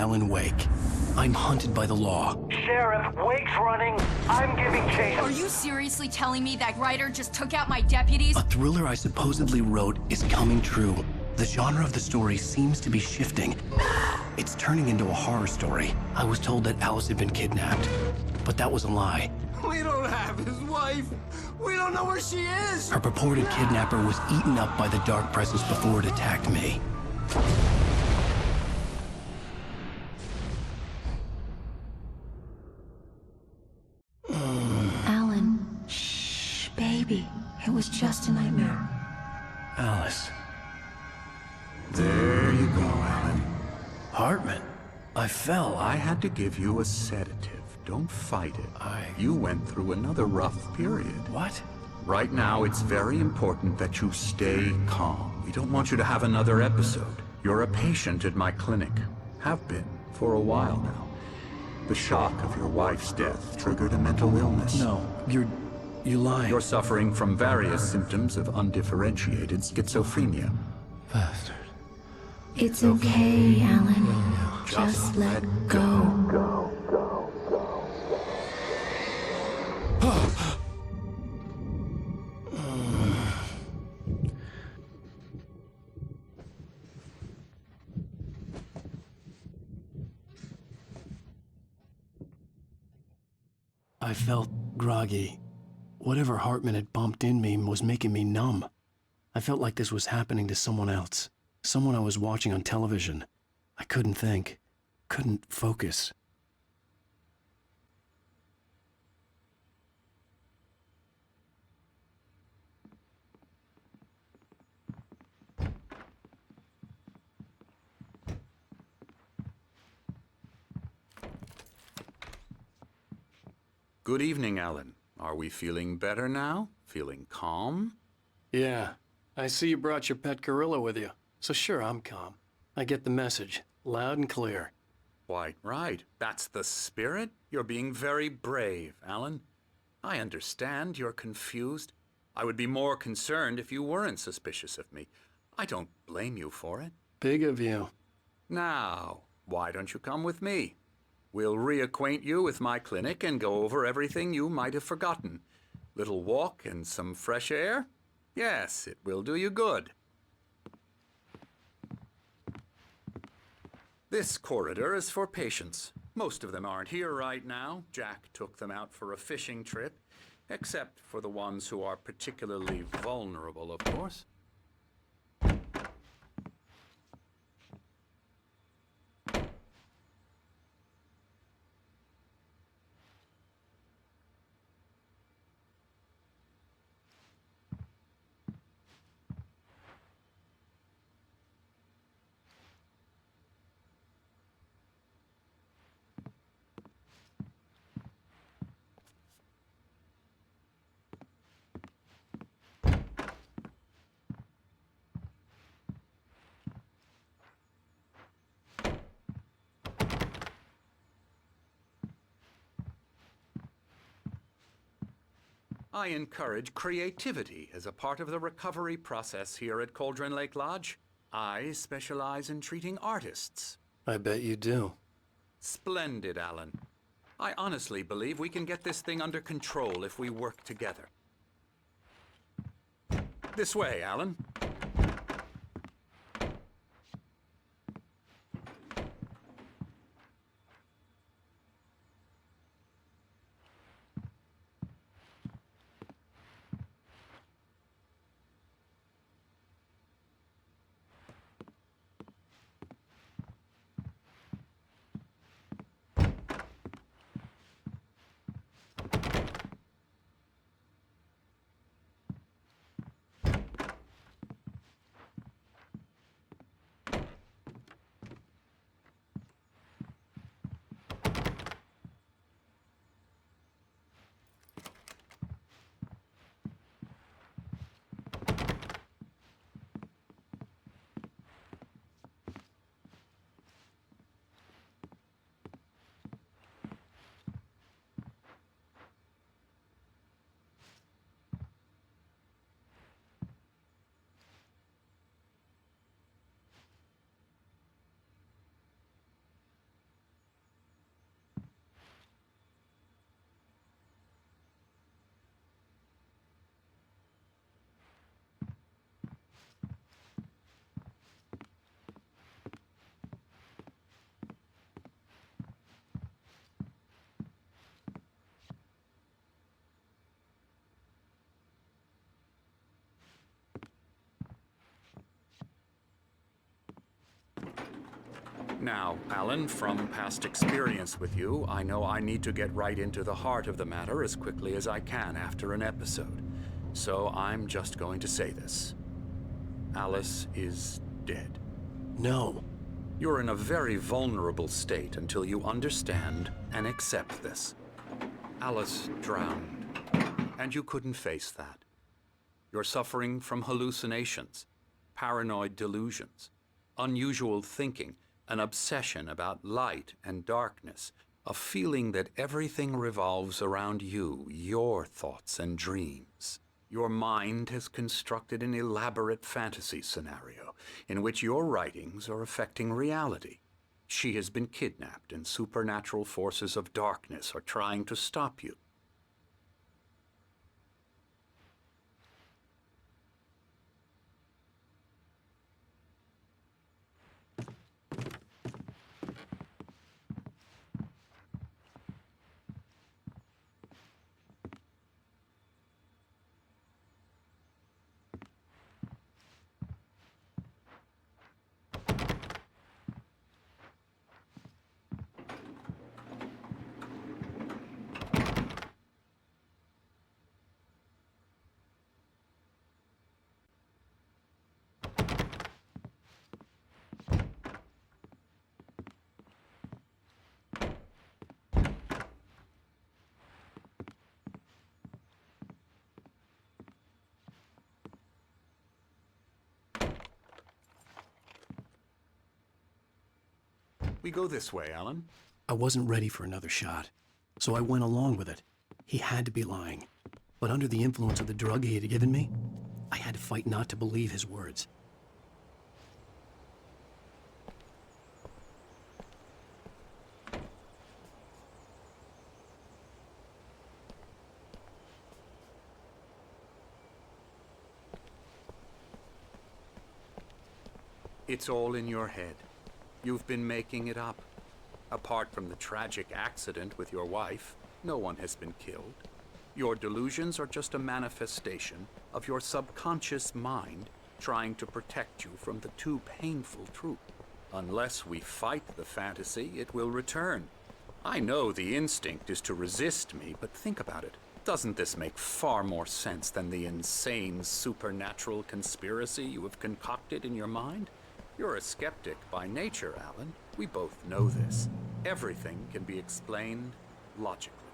Alan Wake. I'm hunted by the law. Sheriff, Wake's running. I'm giving chase. Are you seriously telling me that writer just took out my deputies? A thriller I supposedly wrote is coming true. The genre of the story seems to be shifting. It's turning into a horror story. I was told that Alice had been kidnapped, but that was a lie. We don't have his wife. We don't know where she is. Her purported kidnapper was eaten up by the dark presence before it attacked me. Alan, shh, baby. It was just a nightmare. Alice. There you go, Alan. Hartman. I fell. I had to give you a sedative. Don't fight it. You went through another rough period. What? Right now, it's very important that you stay calm. We don't want you to have another episode. You're a patient at my clinic. Have been for a while now. The shock of your wife's death triggered a mental illness. No, you lied. You're suffering from various symptoms of undifferentiated schizophrenia. Bastard. It's okay, Alan. Just let go. I felt groggy. Whatever Hartman had bumped in me was making me numb. I felt like this was happening to someone else. Someone I was watching on television. I couldn't think. Couldn't focus. Good evening, Alan. Are we feeling better now? Feeling calm? Yeah. I see you brought your pet gorilla with you. So sure, I'm calm. I get the message. Loud and clear. Quite right. That's the spirit. You're being very brave, Alan. I understand you're confused. I would be more concerned if you weren't suspicious of me. I don't blame you for it. Big of you. Now, why don't you come with me? We'll reacquaint you with my clinic and go over everything you might have forgotten. Little walk and some fresh air? Yes, it will do you good. This corridor is for patients. Most of them aren't here right now. Jack took them out for a fishing trip, except for the ones who are particularly vulnerable, of course. I encourage creativity as a part of the recovery process here at Cauldron Lake Lodge. I specialize in treating artists. I bet you do. Splendid, Alan. I honestly believe we can get this thing under control if we work together. This way, Alan. Now, Alan, from past experience with you, I know I need to get right into the heart of the matter as quickly as I can after an episode. So I'm just going to say this. Alice is dead. No. You're in a very vulnerable state until you understand and accept this. Alice drowned, and you couldn't face that. You're suffering from hallucinations, paranoid delusions, unusual thinking, an obsession about light and darkness, a feeling that everything revolves around you, your thoughts and dreams. Your mind has constructed an elaborate fantasy scenario in which your writings are affecting reality. She has been kidnapped, and supernatural forces of darkness are trying to stop you. We go this way, Alan. I wasn't ready for another shot, so I went along with it. He had to be lying. But under the influence of the drug he had given me, I had to fight not to believe his words. It's all in your head. You've been making it up. Apart from the tragic accident with your wife, no one has been killed. Your delusions are just a manifestation of your subconscious mind trying to protect you from the too painful truth. Unless we fight the fantasy, it will return. I know the instinct is to resist me, but think about it. Doesn't this make far more sense than the insane supernatural conspiracy you have concocted in your mind? You're a skeptic by nature, Alan. We both know this. Everything can be explained logically.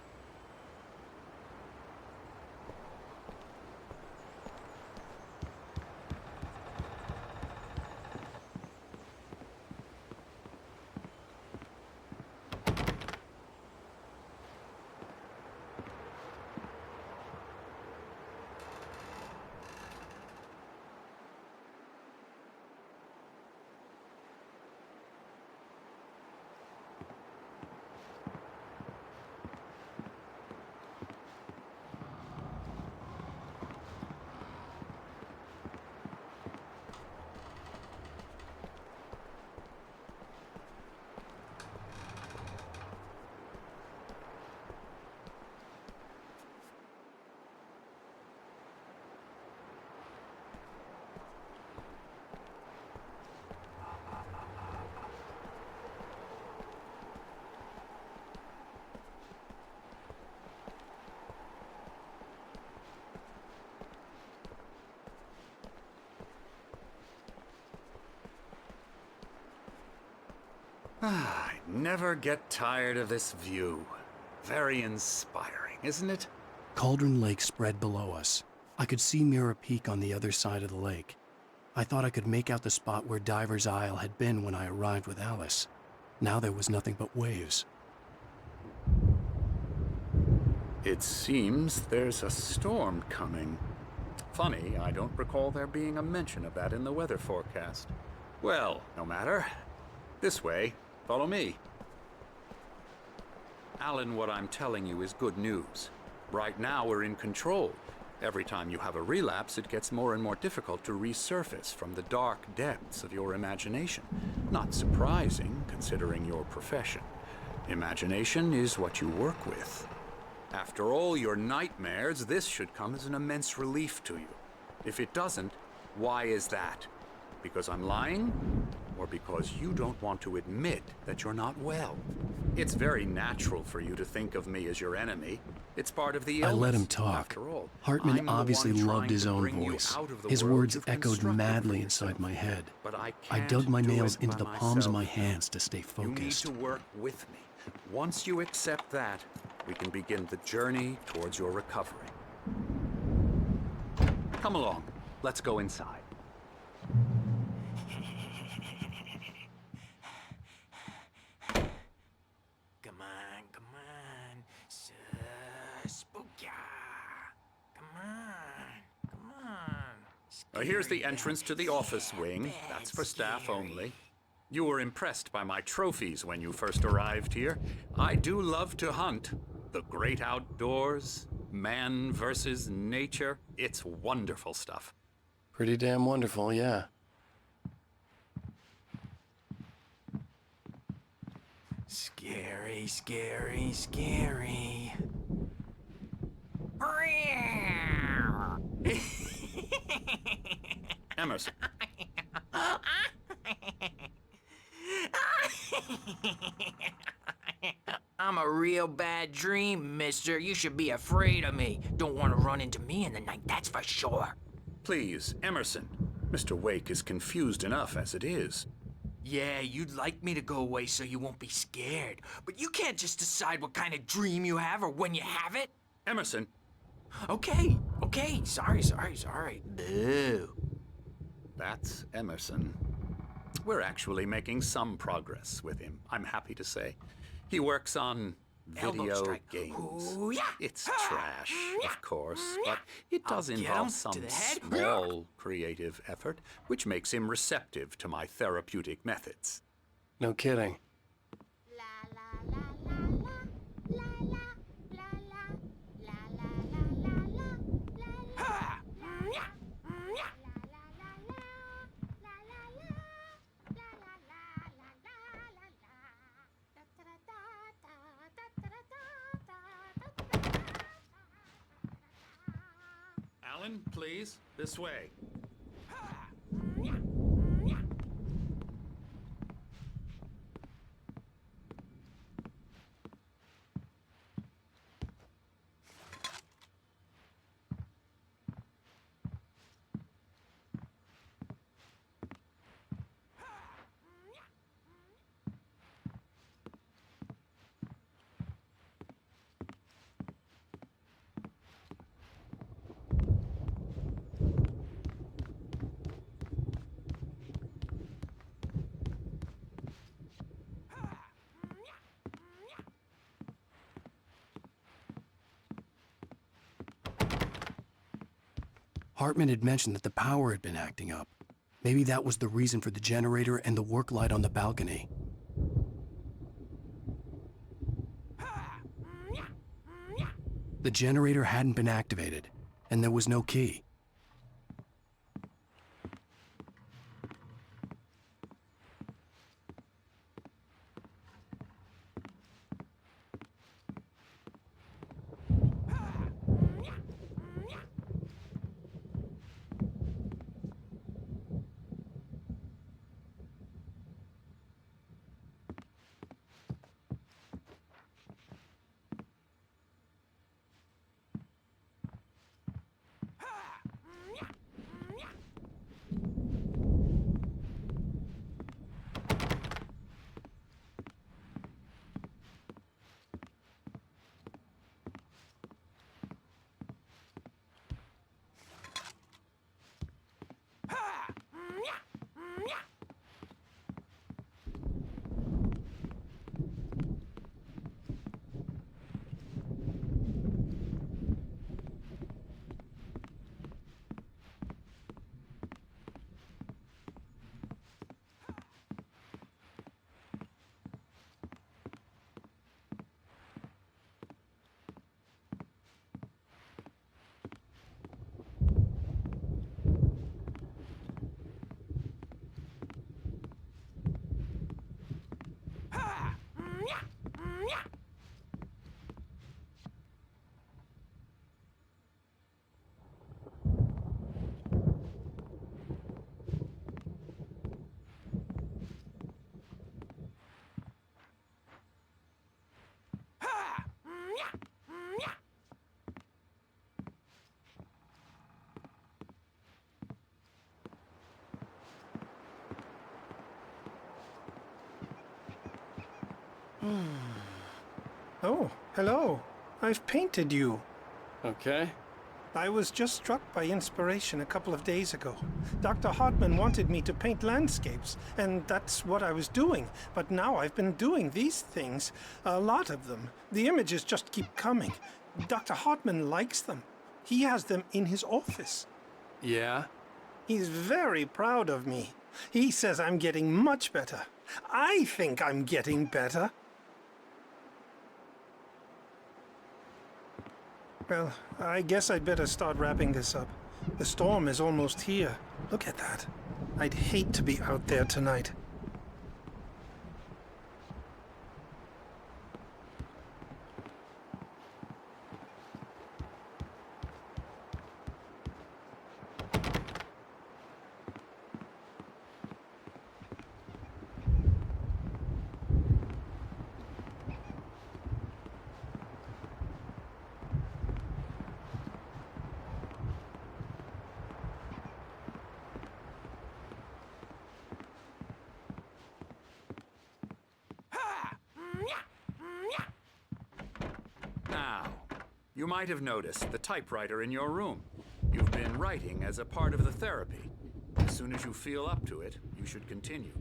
I never get tired of this view. Very inspiring, isn't it? Cauldron Lake spread below us. I could see Mirror Peak on the other side of the lake. I thought I could make out the spot where Diver's Isle had been when I arrived with Alice. Now there was nothing but waves. It seems there's a storm coming. Funny, I don't recall there being a mention of that in the weather forecast. Well, no matter. This way. Follow me. Alan, what I'm telling you is good news. Right now, we're in control. Every time you have a relapse, it gets more and more difficult to resurface from the dark depths of your imagination. Not surprising, considering your profession. Imagination is what you work with. After all your nightmares, this should come as an immense relief to you. If it doesn't, why is that? Because I'm lying? or because you don't want to admit that you're not well. It's very natural for you to think of me as your enemy. It's part of the illness. I let him talk. After all, Hartman I'm the obviously one loved trying his to own bring you voice. out of the His world words you've echoed constructed for madly yourself. inside my head. But I I can't dug my do nails it into by the palms of my myself. hands to stay You need focused. to work with me. Once you accept that, we can begin the journey towards your recovery. Come along. Let's go inside. Come on. Spooky. Come on. Here's the entrance to the office wing. That's for staff only. You were impressed by my trophies when you first arrived here. I do love to hunt. The great outdoors, man versus nature. It's wonderful stuff. Pretty damn wonderful, yeah. Scary. Emerson, I'm a real bad dream, mister. You should be afraid of me. Don't want to run into me in the night, that's for sure. please, Emerson. Mr. Wake is confused enough as it is. Yeah, you'd like me to go away so you won't be scared. But you can't just decide what kind of dream you have or when you have it. Emerson, Okay. Sorry. Boo. that's Emerson. We're actually making some progress with him, I'm happy to say. He works on Elbow video strike. games. Ooh, yeah. It's trash, of course, but it does I'll get involve him some to the head. small creative effort, which makes him receptive to my therapeutic methods. No kidding. Alan, please, this way. Hartman had mentioned that the power had been acting up. Maybe that was the reason for the generator and the work light on the balcony. The generator hadn't been activated, and there was no key. Oh, hello. I've painted you. Okay. I was just struck by inspiration a couple of days ago. Dr. Hartman wanted me to paint landscapes, and that's what I was doing. But now I've been doing these things, a lot of them. The images just keep coming. Dr. Hartman likes them. He has them in his office. Yeah? He's very proud of me. He says I'm getting much better. I think I'm getting better. Well, I guess I'd better start wrapping this up. The storm is almost here. Look at that. I'd hate to be out there tonight. Now, you might have noticed the typewriter in your room. You've been writing as a part of the therapy. As soon as you feel up to it, you should continue.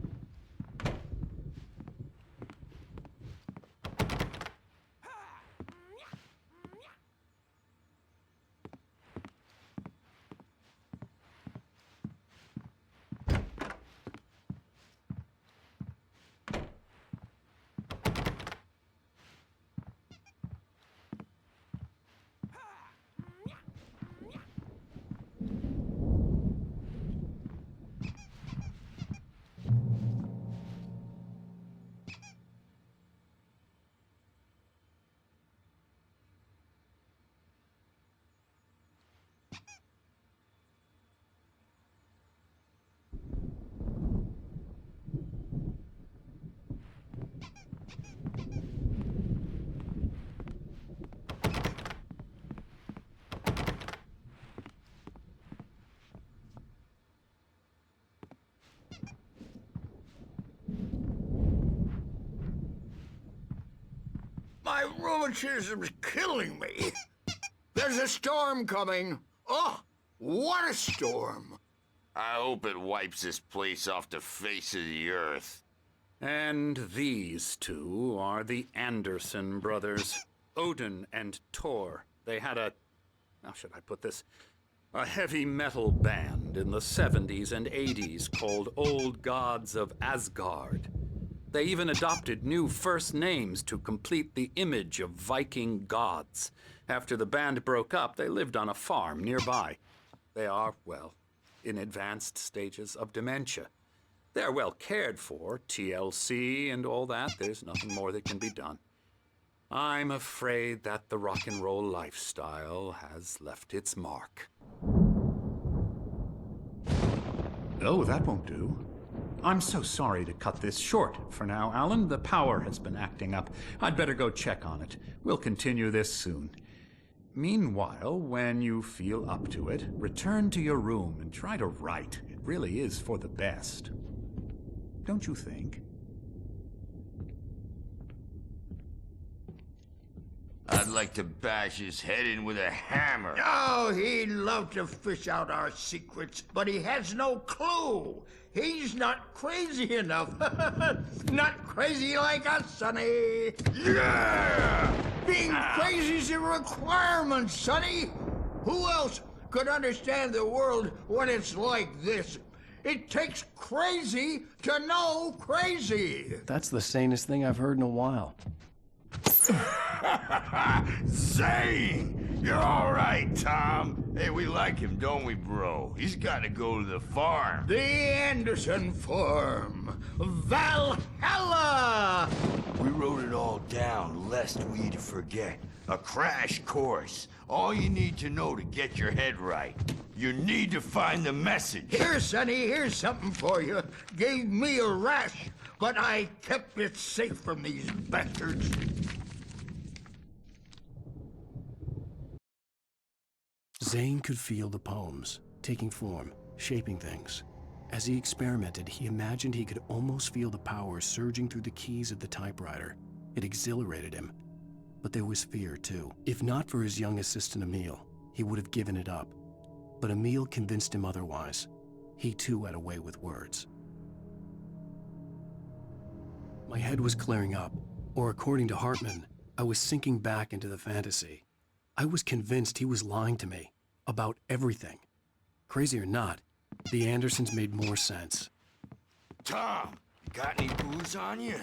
My rheumatism's killing me. There's a storm coming. Oh, what a storm. I hope it wipes this place off the face of the earth. And these two are the Anderson brothers, Odin and Tor. They had how should I put this? A heavy metal band in the 70s and 80s called Old Gods of Asgard. They even adopted new first names to complete the image of Viking gods. After the band broke up, they lived on a farm nearby. They are, well, in advanced stages of dementia. They're well cared for, TLC and all that. There's nothing more that can be done. I'm afraid that the rock and roll lifestyle has left its mark. Oh, that won't do. I'm so sorry to cut this short for now, Alan. The power has been acting up. I'd better go check on it. We'll continue this soon. Meanwhile, when you feel up to it, return to your room and try to write. It really is for the best. Don't you think? I'd like to bash his head in with a hammer. Oh, he'd love to fish out our secrets, but he has no clue. He's not crazy enough. Not crazy like us, Sonny. Yeah! Being crazy's a requirement, Sonny. Who else could understand the world when it's like this? It takes crazy to know crazy. That's the sanest thing I've heard in a while. Zane! You're all right, Tom. Hey, we like him, don't we, bro? He's got to go to the farm. The Anderson Farm. Valhalla! We wrote it all down, lest we forget. A crash course. All you need to know to get your head right. You need to find the message. Here, Sonny, here's something for you. Gave me a rash, but I kept it safe from these bastards. Zane could feel the poems, taking form, shaping things. As he experimented, he imagined he could almost feel the power surging through the keys of the typewriter. It exhilarated him. But there was fear, too. If not for his young assistant Emil, he would have given it up. But Emil convinced him otherwise. He too had a way with words. My head was clearing up, or according to Hartman, I was sinking back into the fantasy. I was convinced he was lying to me about everything. Crazy or not, the Andersons made more sense. Tom, got any booze on you?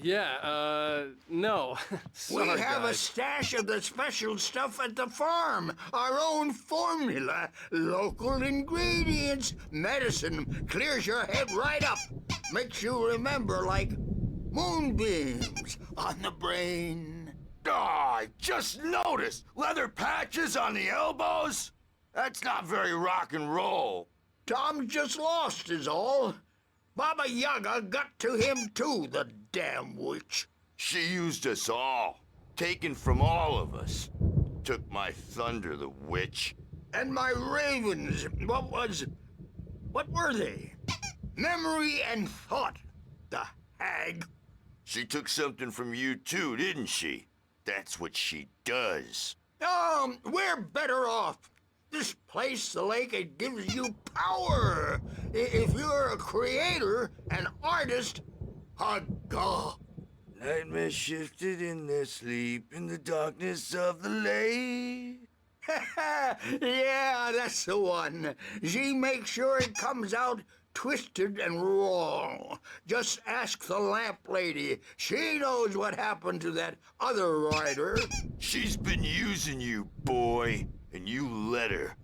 Yeah, no. Sorry, We have a guys. stash of the special stuff at the farm. Our own formula. Local ingredients. Medicine. Clears your head right up. Makes you remember like moonbeams on the brain. Oh, I just noticed. Leather patches on the elbows? That's not very rock and roll. Tom's just lost is all. Baba Yaga got to him too, the damn witch. She used us all. Taken from all of us. Took my thunder, the witch. And my ravens, what were they? Memory and thought, the hag. She took something from you too, didn't she? That's what she does. We're better off. This place, the lake, it gives you power. If you're a creator, an artist, a god. Nightmare shifted in their sleep in the darkness of the lake. Yeah, that's the one. She makes sure it comes out twisted and wrong. Just ask the lamp lady. She knows what happened to that other writer. She's been using you, boy, and you let her.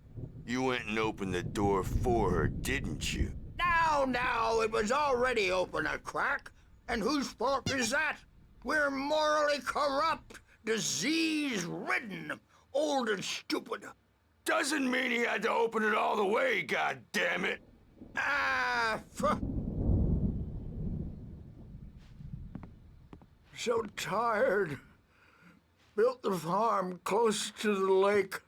You went and opened the door for her, didn't you? Now, it was already open a crack. And whose fault is that? We're morally corrupt, disease-ridden, old and stupid. Doesn't mean he had to open it all the way, goddammit. So tired. Built the farm close to the lake.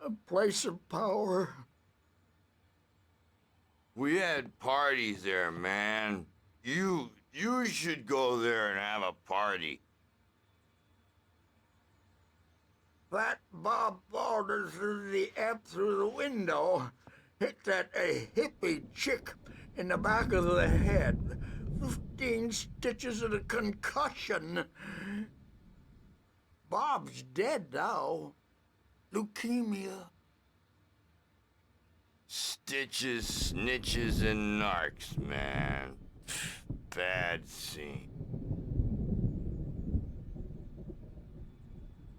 A place of power. We had parties there, man. You should go there and have a party. That Bob Balder threw the amp through the window. Hit that hippie chick in the back of the head. 15 stitches and a concussion. Bob's dead now. Leukemia. Stitches, snitches, and narcs, man. Bad scene.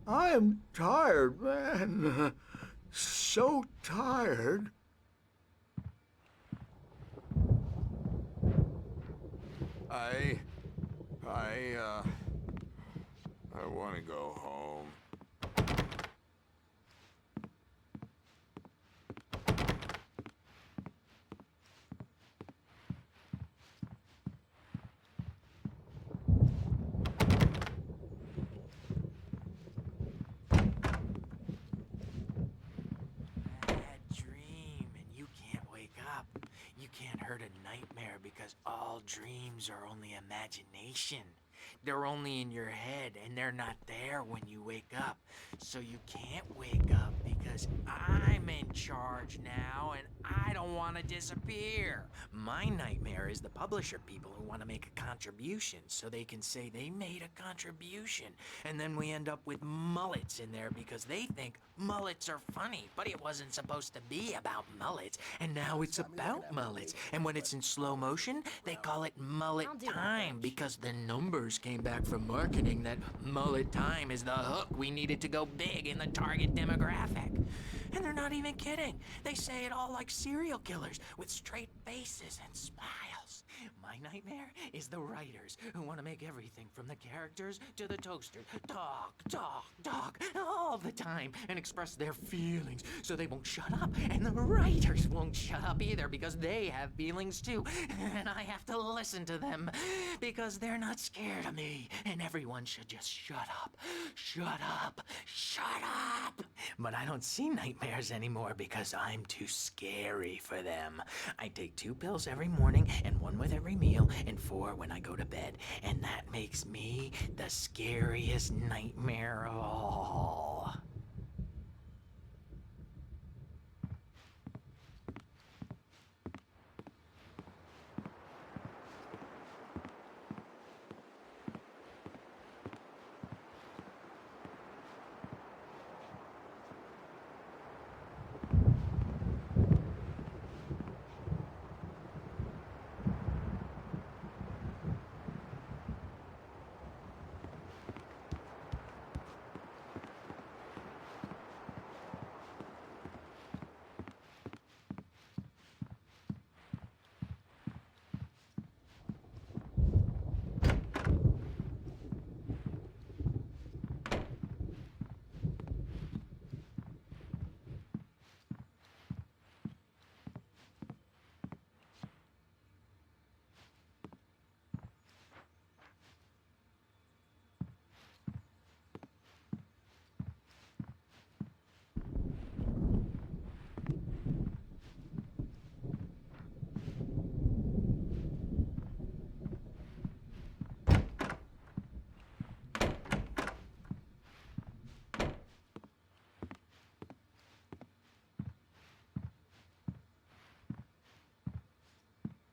I am tired, man. So tired. I want to go home. You can't hurt a nightmare because all dreams are only imagination. They're only in your head and they're not there when you wake up. So you can't wake up because I'm in charge now and I don't want to disappear. My nightmare is the publisher people who want to make a contribution so they can say they made a contribution. And then we end up with mullets in there because they think mullets are funny, but it wasn't supposed to be about mullets. And now it's about mullets. And when it's in slow motion, they call it mullet time because the numbers came back from marketing that mullet time is the hook we needed to go big in the target demographic. And they're not even kidding. They say it all like serial killers with straight faces and smiles. My nightmare is the writers who want to make everything from the characters to the toaster talk all the time and express their feelings so they won't shut up. And the writers won't shut up either because they have feelings too. And I have to listen to them because they're not scared of me. And everyone should just shut up. Shut up. Shut up. But I don't see nightmares anymore because I'm too scary for them. I take 2 pills every morning and one with every meal, and 4 when I go to bed. And that makes me the scariest nightmare of all.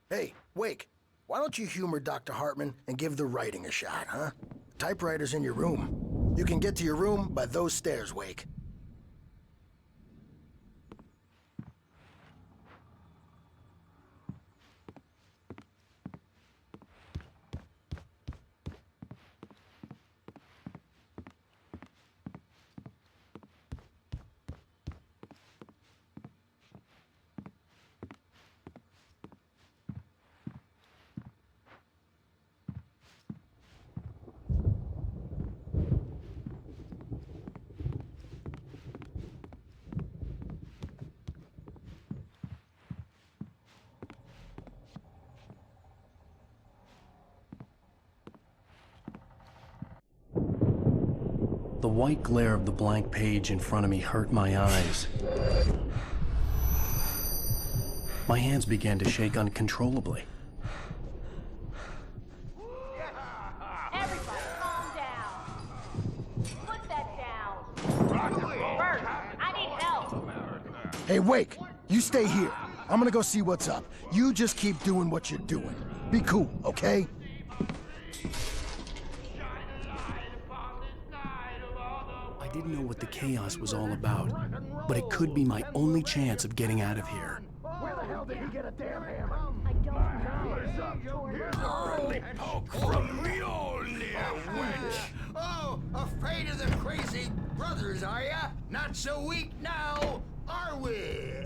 Hey, Wake, why don't you humor Dr. Hartman and give the writing a shot, huh? Typewriter's in your room. You can get to your room by those stairs, Wake. The white glare of the blank page in front of me hurt my eyes. My hands began to shake uncontrollably. Everybody, calm down. Put that down. Bert, I need help. Hey, Wake, you stay here. I'm gonna go see what's up. You just keep doing what you're doing. Be cool, okay? I didn't know what the chaos was all about, but it could be my only chance of getting out of here. Where the hell did he get a damn hammer? I don't know. Poke from Mjolnir, wench! Oh, afraid of the crazy brothers, are ya? Not so weak now, are we?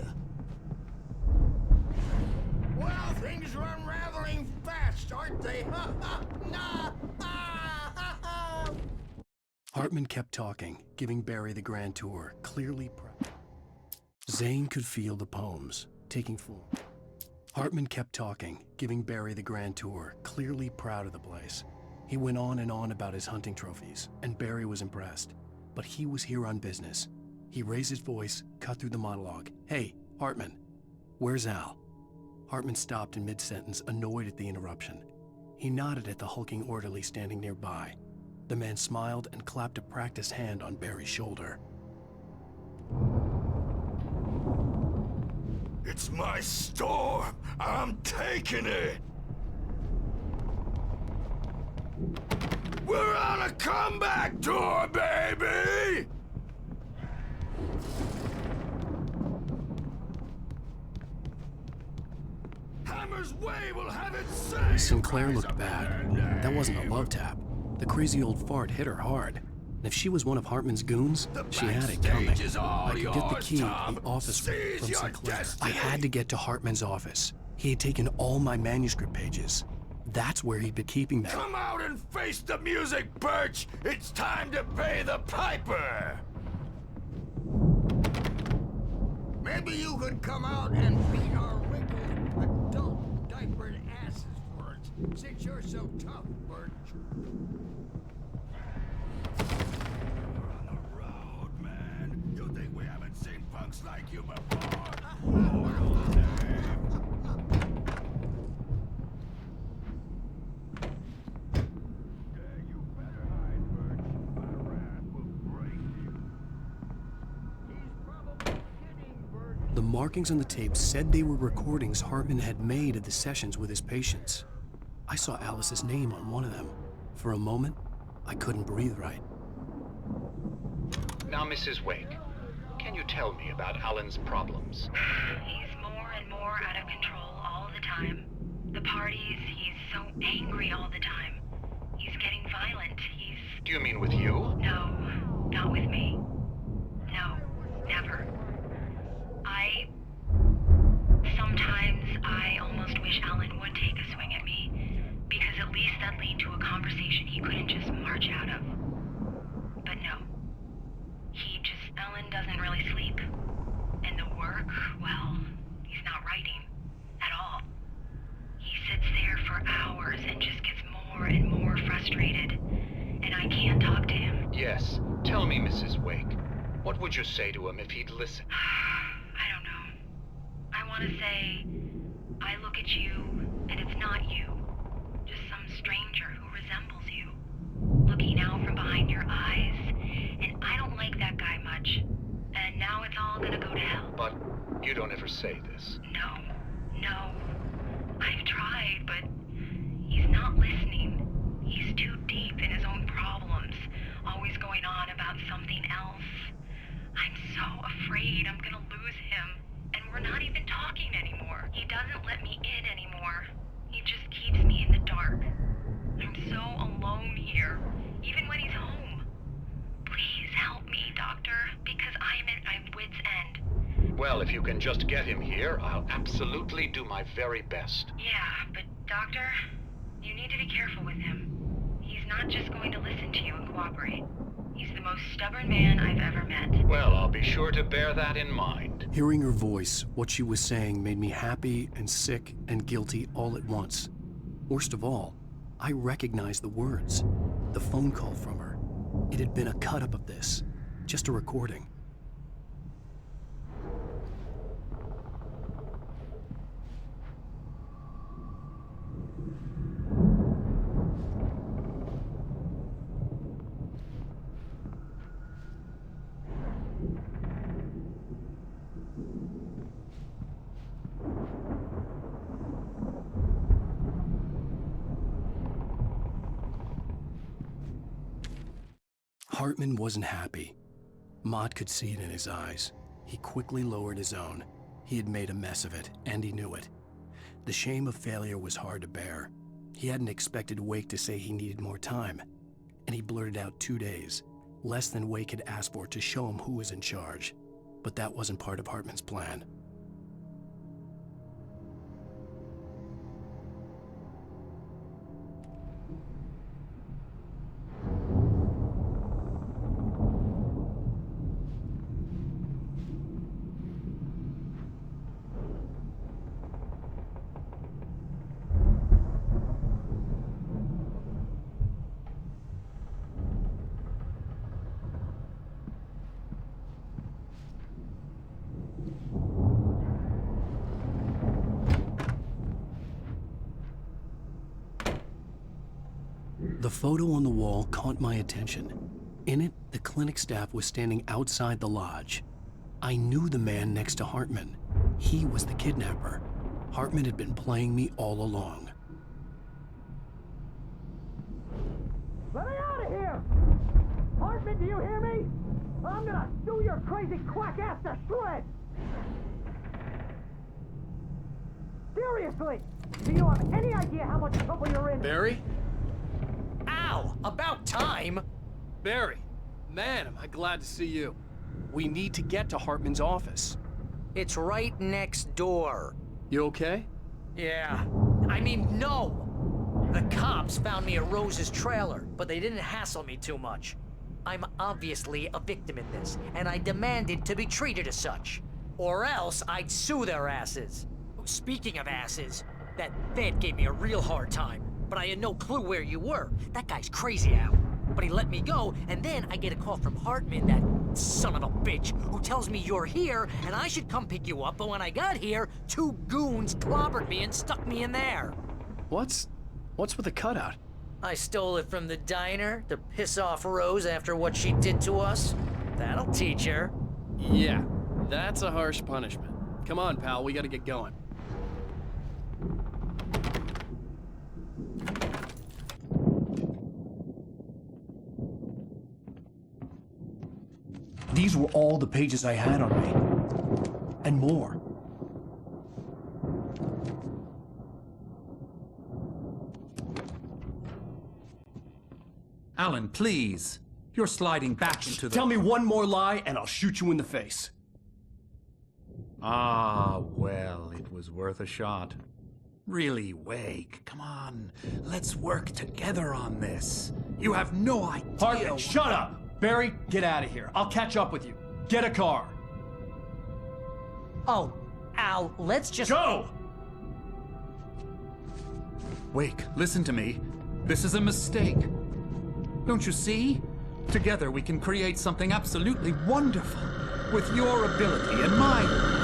Well, things are unraveling fast, aren't they? Nah. Hartman kept talking, giving Barry the grand tour, clearly proud. Zane could feel the poems taking form. Hartman kept talking, giving Barry the grand tour, clearly proud of the place. He went on and on about his hunting trophies, and Barry was impressed. But he was here on business. He raised his voice, cut through the monologue. Hey, Hartman, where's Al? Hartman stopped in mid-sentence, annoyed at the interruption. He nodded at the hulking orderly standing nearby. The man smiled and clapped a practiced hand on Barry's shoulder. It's my storm! I'm taking it! We're on a comeback tour, baby! Hammer's way will have it say. Sinclair looked bad. That wasn't a love tap. The crazy old fart hit her hard. And if she was one of Hartman's goons, she had it coming. I could get the key to the office from Sinclair. I had to get to Hartman's office. He had taken all my manuscript pages. That's where he'd been keeping them. Come out and face the music, Birch! It's time to pay the piper! Maybe you could come out and beat our wrinkled, adult, diapered asses for us, since you're so tough, Birch. We're on the road, man. You think we haven't seen punks like you before? markings on the tape said they were recordings Hartman had made of the sessions with his patients. I saw Alice's name on one of them. For a moment, I couldn't breathe right. Now, Mrs. Wake, can you tell me about Alan's problems? He's more and more out of control all the time. The parties, he's so angry all the time. He's getting violent. Do you mean with you? No, not with me. No, never. Sometimes I almost wish Alan would take a swing at me, because at least that'd lead to a conversation he couldn't just march out of. But no. Alan doesn't really sleep. And the work, well, he's not writing at all. He sits there for hours and just gets more and more frustrated. And I can't talk to him. Yes. Tell me, Mrs. Wake. What would you say to him if he'd listen? I don't know. I want to say, I look at you, and it's not you. Just some stranger who resembles you. Looking out from behind your eyes, and I don't like that guy much. And now it's all gonna go to hell. But you don't ever say this. No. I've tried, but he's not listening. He's too deep in his own problems, always going on about something else. I'm so afraid I'm gonna lose him, and we're not even talking anymore. He doesn't let me in anymore. He just keeps me in the dark. I'm so alone here, even when he's home. Please help me, Doctor, because I'm at my wit's end. Well, if you can just get him here, I'll absolutely do my very best. Yeah, but Doctor, you need to be careful with him. He's not just going to listen to you and cooperate. He's the most stubborn man I've ever met. Well, I'll be sure to bear that in mind. Hearing her voice, what she was saying made me happy and sick and guilty all at once. Worst of all, I recognized the words. The phone call from her. It had been a cut-up of this. Just a recording. Hartman wasn't happy. Mott could see it in his eyes. He quickly lowered his own. He had made a mess of it, and he knew it. The shame of failure was hard to bear. He hadn't expected Wake to say he needed more time, and he blurted out 2 days, less than Wake had asked for to show him who was in charge. But that wasn't part of Hartman's plan. The photo on the wall caught my attention. In it, the clinic staff was standing outside the lodge. I knew the man next to Hartman. He was the kidnapper. Hartman had been playing me all along. Let me out of here! Hartman, do you hear me? I'm gonna do your crazy quack ass to shreds! Seriously! Do you have any idea how much trouble you're in? Barry? Ow! About time! Barry, man, am I glad to see you. We need to get to Hartman's office. It's right next door. You okay? Yeah. I mean, no! The cops found me at Rose's trailer, but they didn't hassle me too much. I'm obviously a victim in this, and I demanded to be treated as such. Or else I'd sue their asses. Speaking of asses, that vet gave me a real hard time, but I had no clue where you were. That guy's crazy out. But he let me go, and then I get a call from Hartman, that son of a bitch, who tells me you're here, and I should come pick you up, but when I got here, 2 goons clobbered me and stuck me in there. What's with the cutout? I stole it from the diner to piss off Rose after what she did to us. That'll teach her. Yeah, that's a harsh punishment. Come on, pal, we gotta get going. These were all the pages I had on me. And more. Alan, please. You're sliding back into the... Tell me one more lie and I'll shoot you in the face. Ah, well, it was worth a shot. Really, Wake, come on. Let's work together on this. You have no idea... Hartman, shut up! Barry, get out of here. I'll catch up with you. Get a car. Oh, Al, let's just... Go! Wake, listen to me. This is a mistake. Don't you see? Together we can create something absolutely wonderful. With your ability and mine.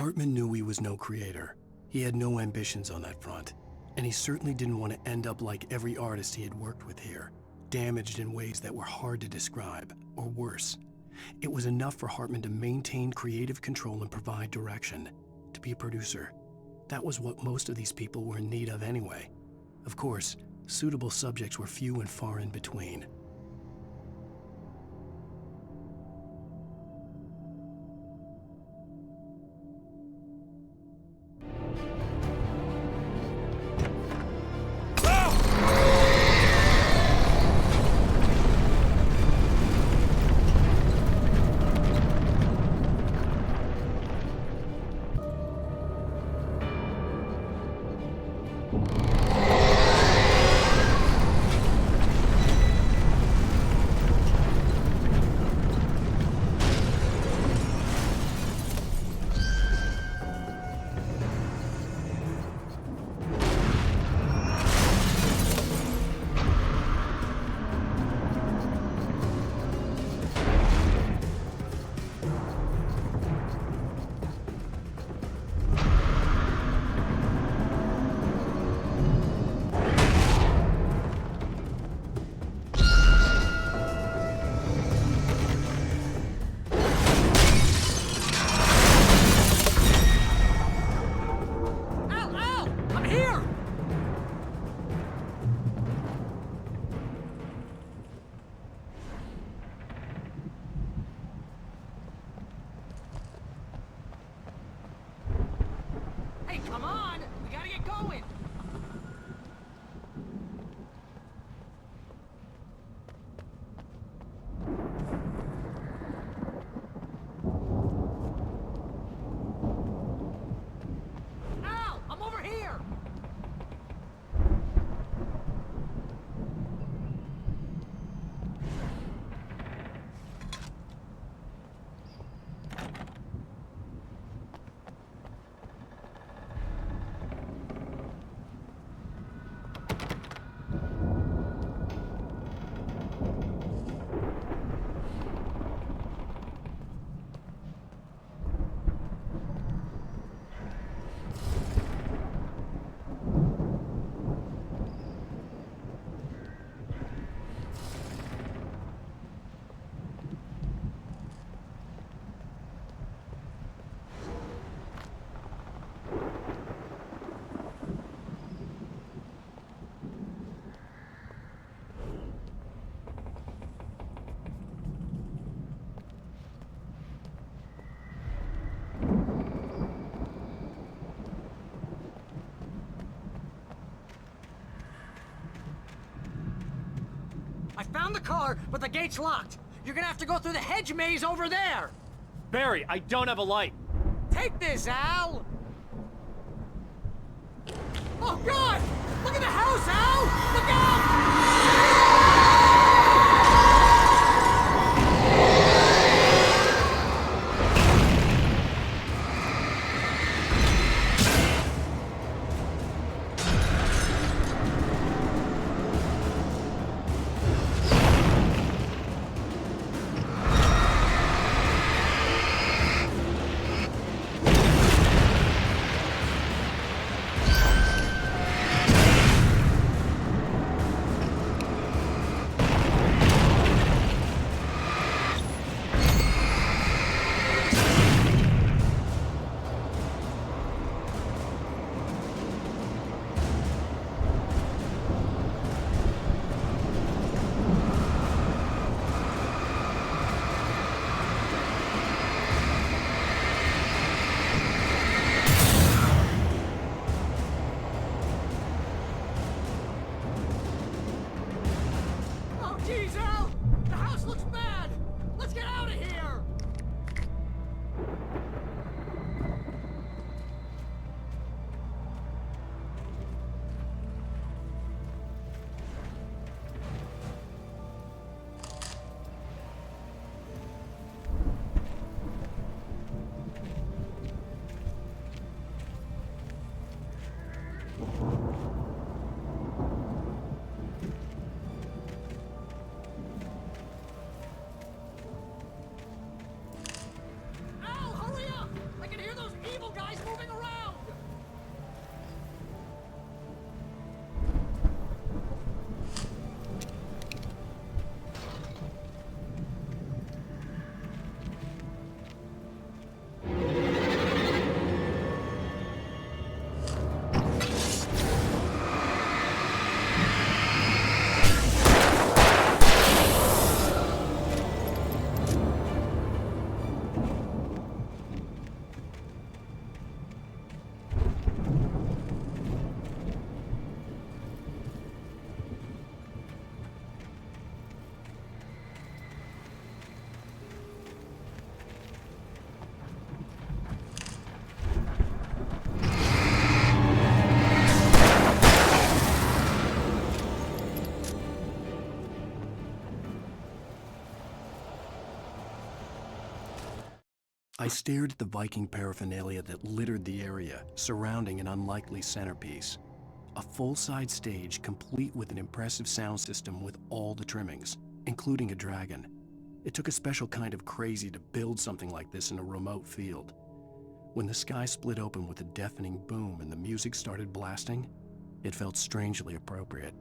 Hartman knew he was no creator. He had no ambitions on that front. And he certainly didn't want to end up like every artist he had worked with here, damaged in ways that were hard to describe, or worse. It was enough for Hartman to maintain creative control and provide direction, to be a producer. That was what most of these people were in need of anyway. Of course, suitable subjects were few and far in between. Come on! We gotta get going! Al! I'm over here! I found the car, but the gate's locked. You're gonna have to go through the hedge maze over there. Barry, I don't have a light. Take this, Al! Oh, God! Look at the house, Al! Look out! Jeez, Al! The house looks bad! Let's get out of here! I stared at the Viking paraphernalia that littered the area, surrounding an unlikely centerpiece. A full-size stage complete with an impressive sound system with all the trimmings, including a dragon. It took a special kind of crazy to build something like this in a remote field. When the sky split open with a deafening boom and the music started blasting, it felt strangely appropriate.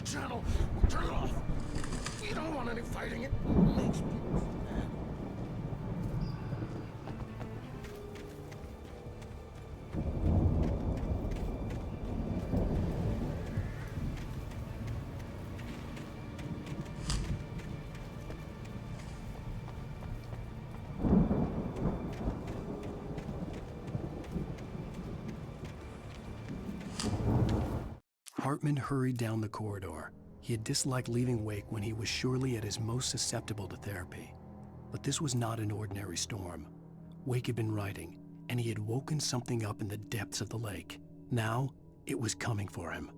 Channel, turn it off. We don't want any fighting. It makes me mad. Hartman hurried down the corridor. He had disliked leaving Wake when he was surely at his most susceptible to therapy. But this was not an ordinary storm. Wake had been writing, and he had woken something up in the depths of the lake. Now, it was coming for him.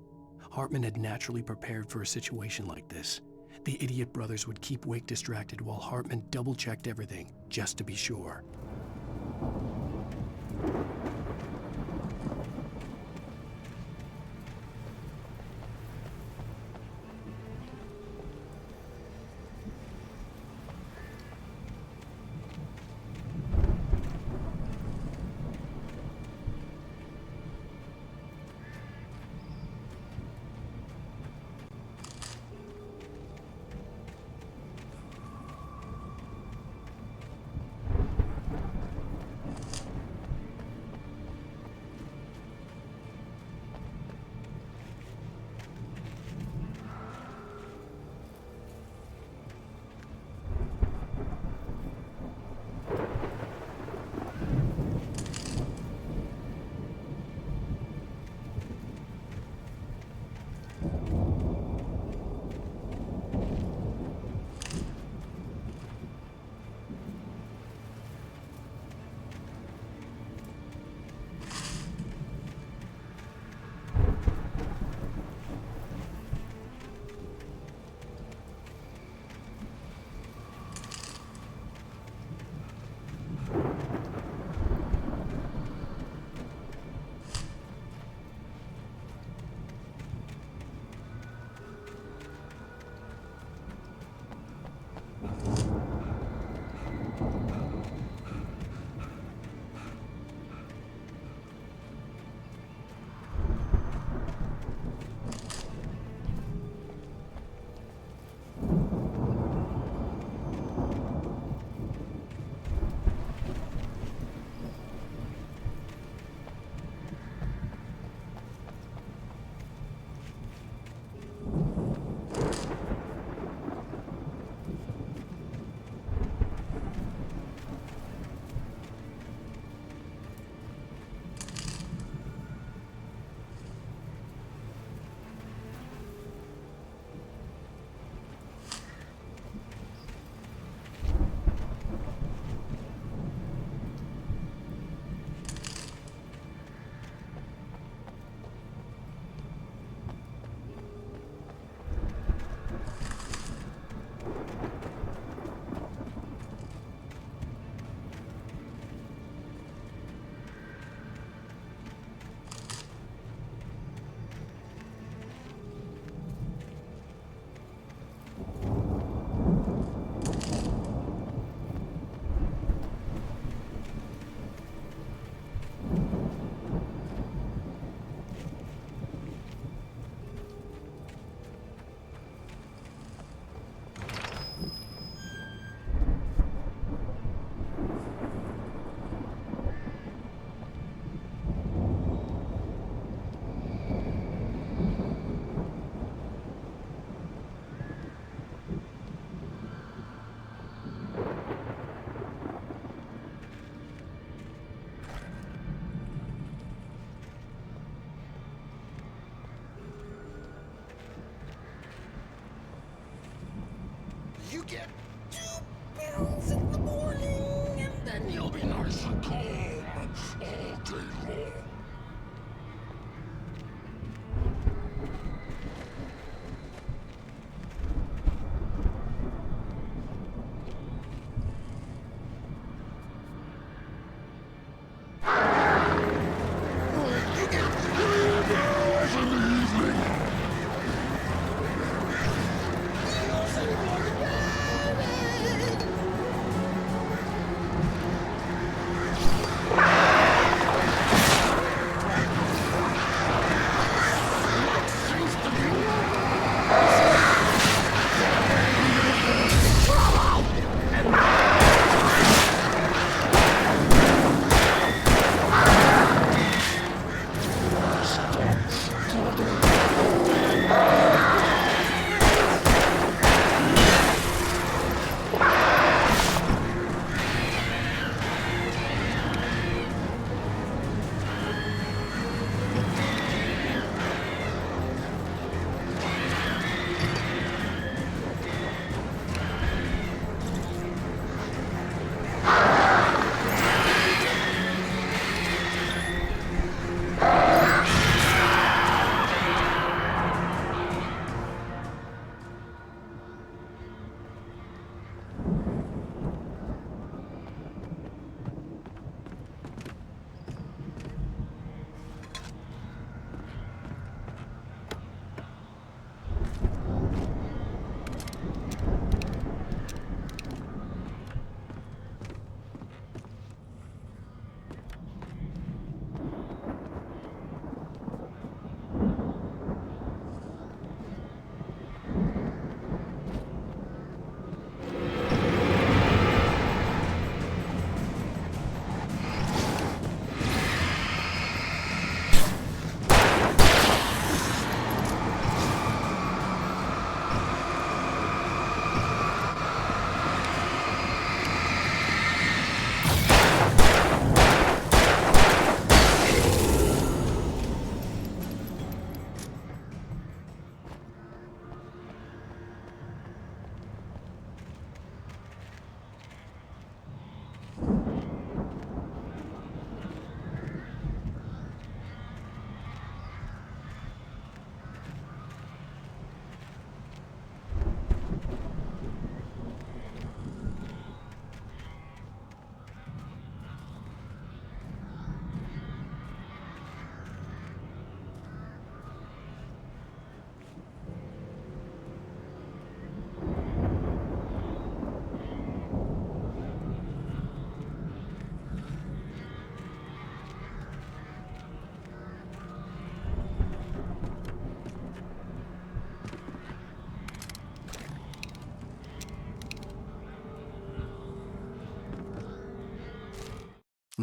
Hartman had naturally prepared for a situation like this. The idiot brothers would keep Wake distracted while Hartman double-checked everything, just to be sure. nice and calm all day long.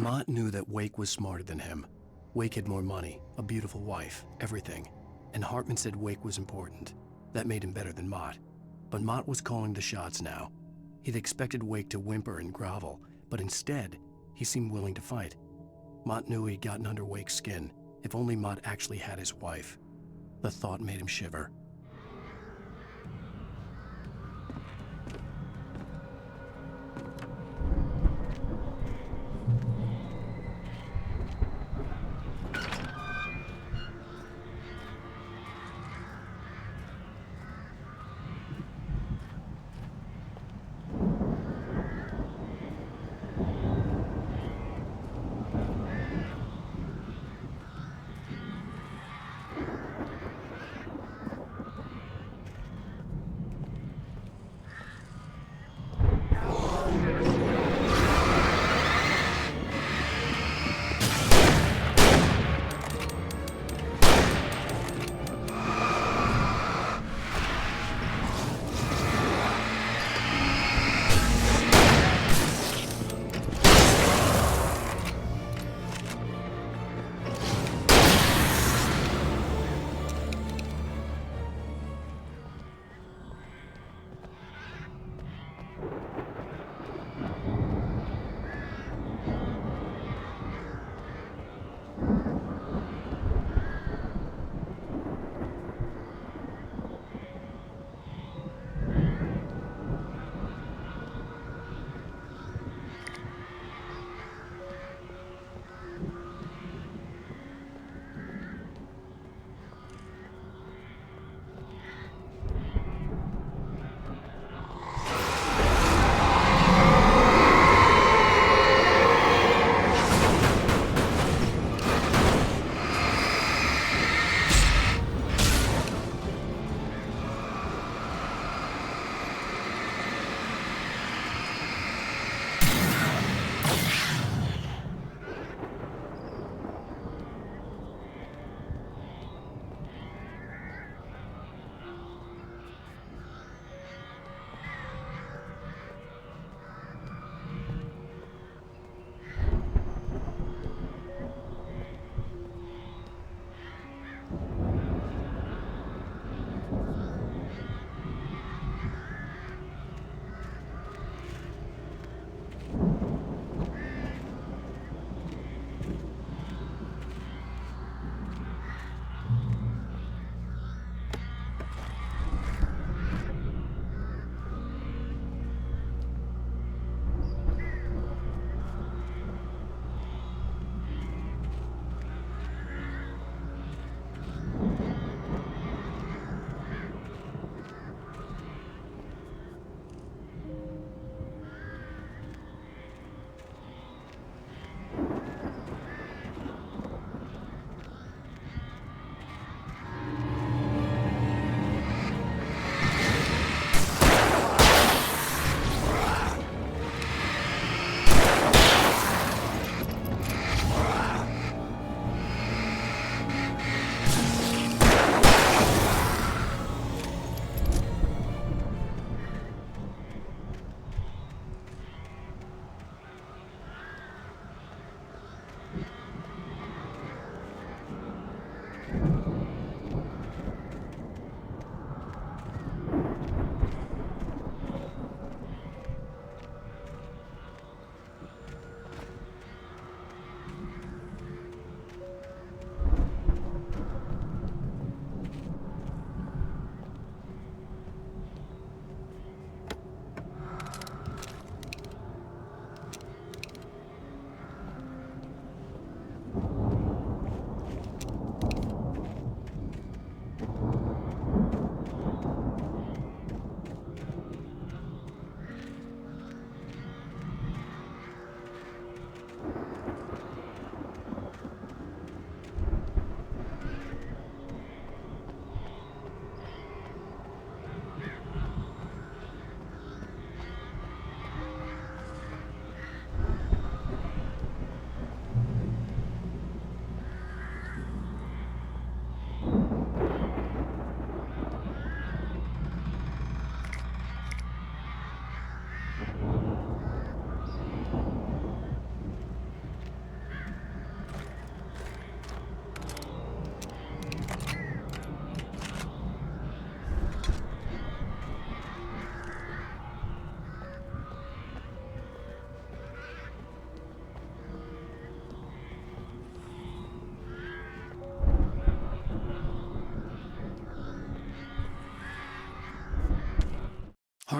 Mott knew that Wake was smarter than him. Wake had more money, a beautiful wife, everything. And Hartman said Wake was important. That made him better than Mott. But Mott was calling the shots now. He'd expected Wake to whimper and grovel, but instead, he seemed willing to fight. Mott knew he'd gotten under Wake's skin. If only Mott actually had his wife. The thought made him shiver.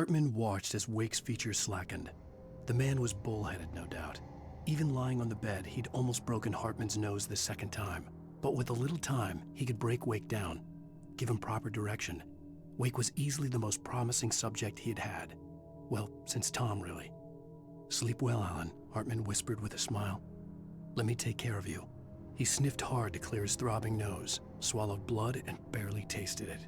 Hartman watched as Wake's features slackened. The man was bullheaded, no doubt. Even lying on the bed, he'd almost broken Hartman's nose the second time. But with a little time, he could break Wake down, give him proper direction. Wake was easily the most promising subject he had had. Well, since Tom, really. "Sleep well, Alan," Hartman whispered with a smile. "Let me take care of you." He sniffed hard to clear his throbbing nose, swallowed blood, and barely tasted it.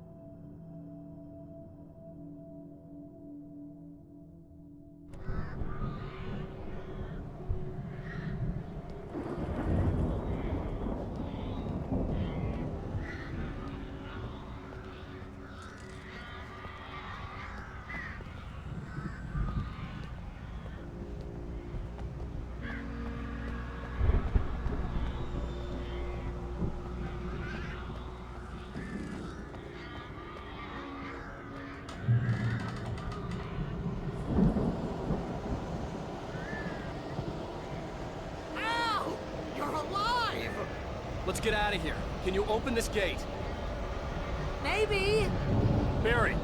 Let's get out of here. Can you open this gate? Maybe. Barry.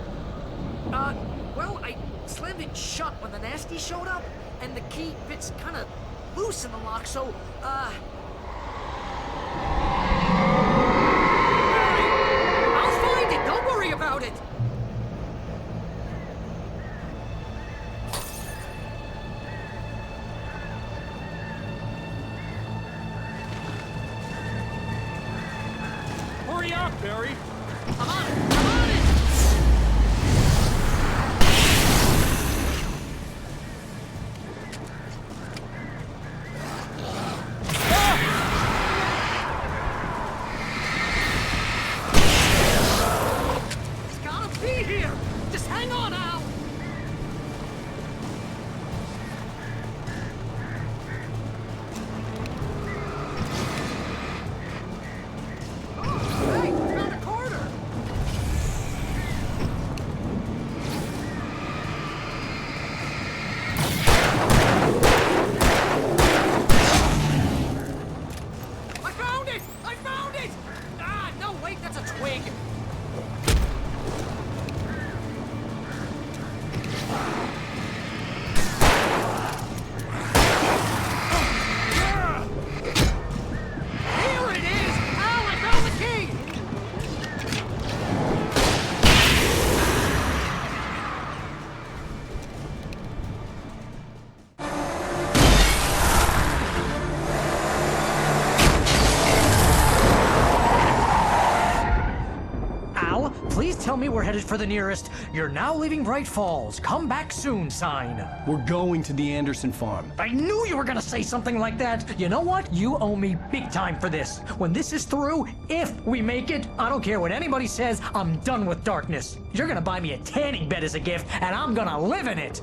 Well, I slammed it shut when the nasty showed up, and the key fits kind of loose in the lock, so, Barry, I'll find it. Don't worry about it. Hurry up, Barry! I'm on it! I'm on it! It's gotta be here! Just hang on, Al! Tell me we're headed for the nearest "You're now leaving Bright Falls. Come back soon" sign. We're going to the Anderson farm. I knew you were gonna say something like that. You know what? You owe me big time for this. When this is through, if we make it, I don't care what anybody says, I'm done with darkness. You're gonna buy me a tanning bed as a gift, and I'm gonna live in it.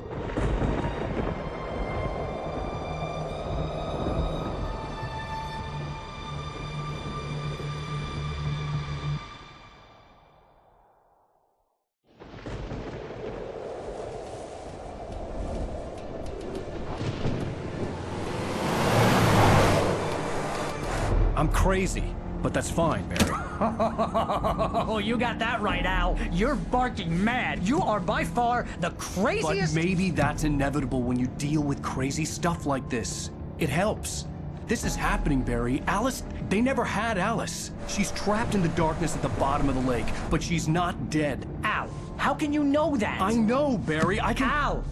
I'm crazy, but that's fine, Barry. Oh, you got that right, Al. You're barking mad. You are by far the craziest— But maybe that's inevitable when you deal with crazy stuff like this. It helps. This is happening, Barry. Alice, they never had Alice. She's trapped in the darkness at the bottom of the lake, but she's not dead. Al, how can you know that? I know, Barry. I can— Al,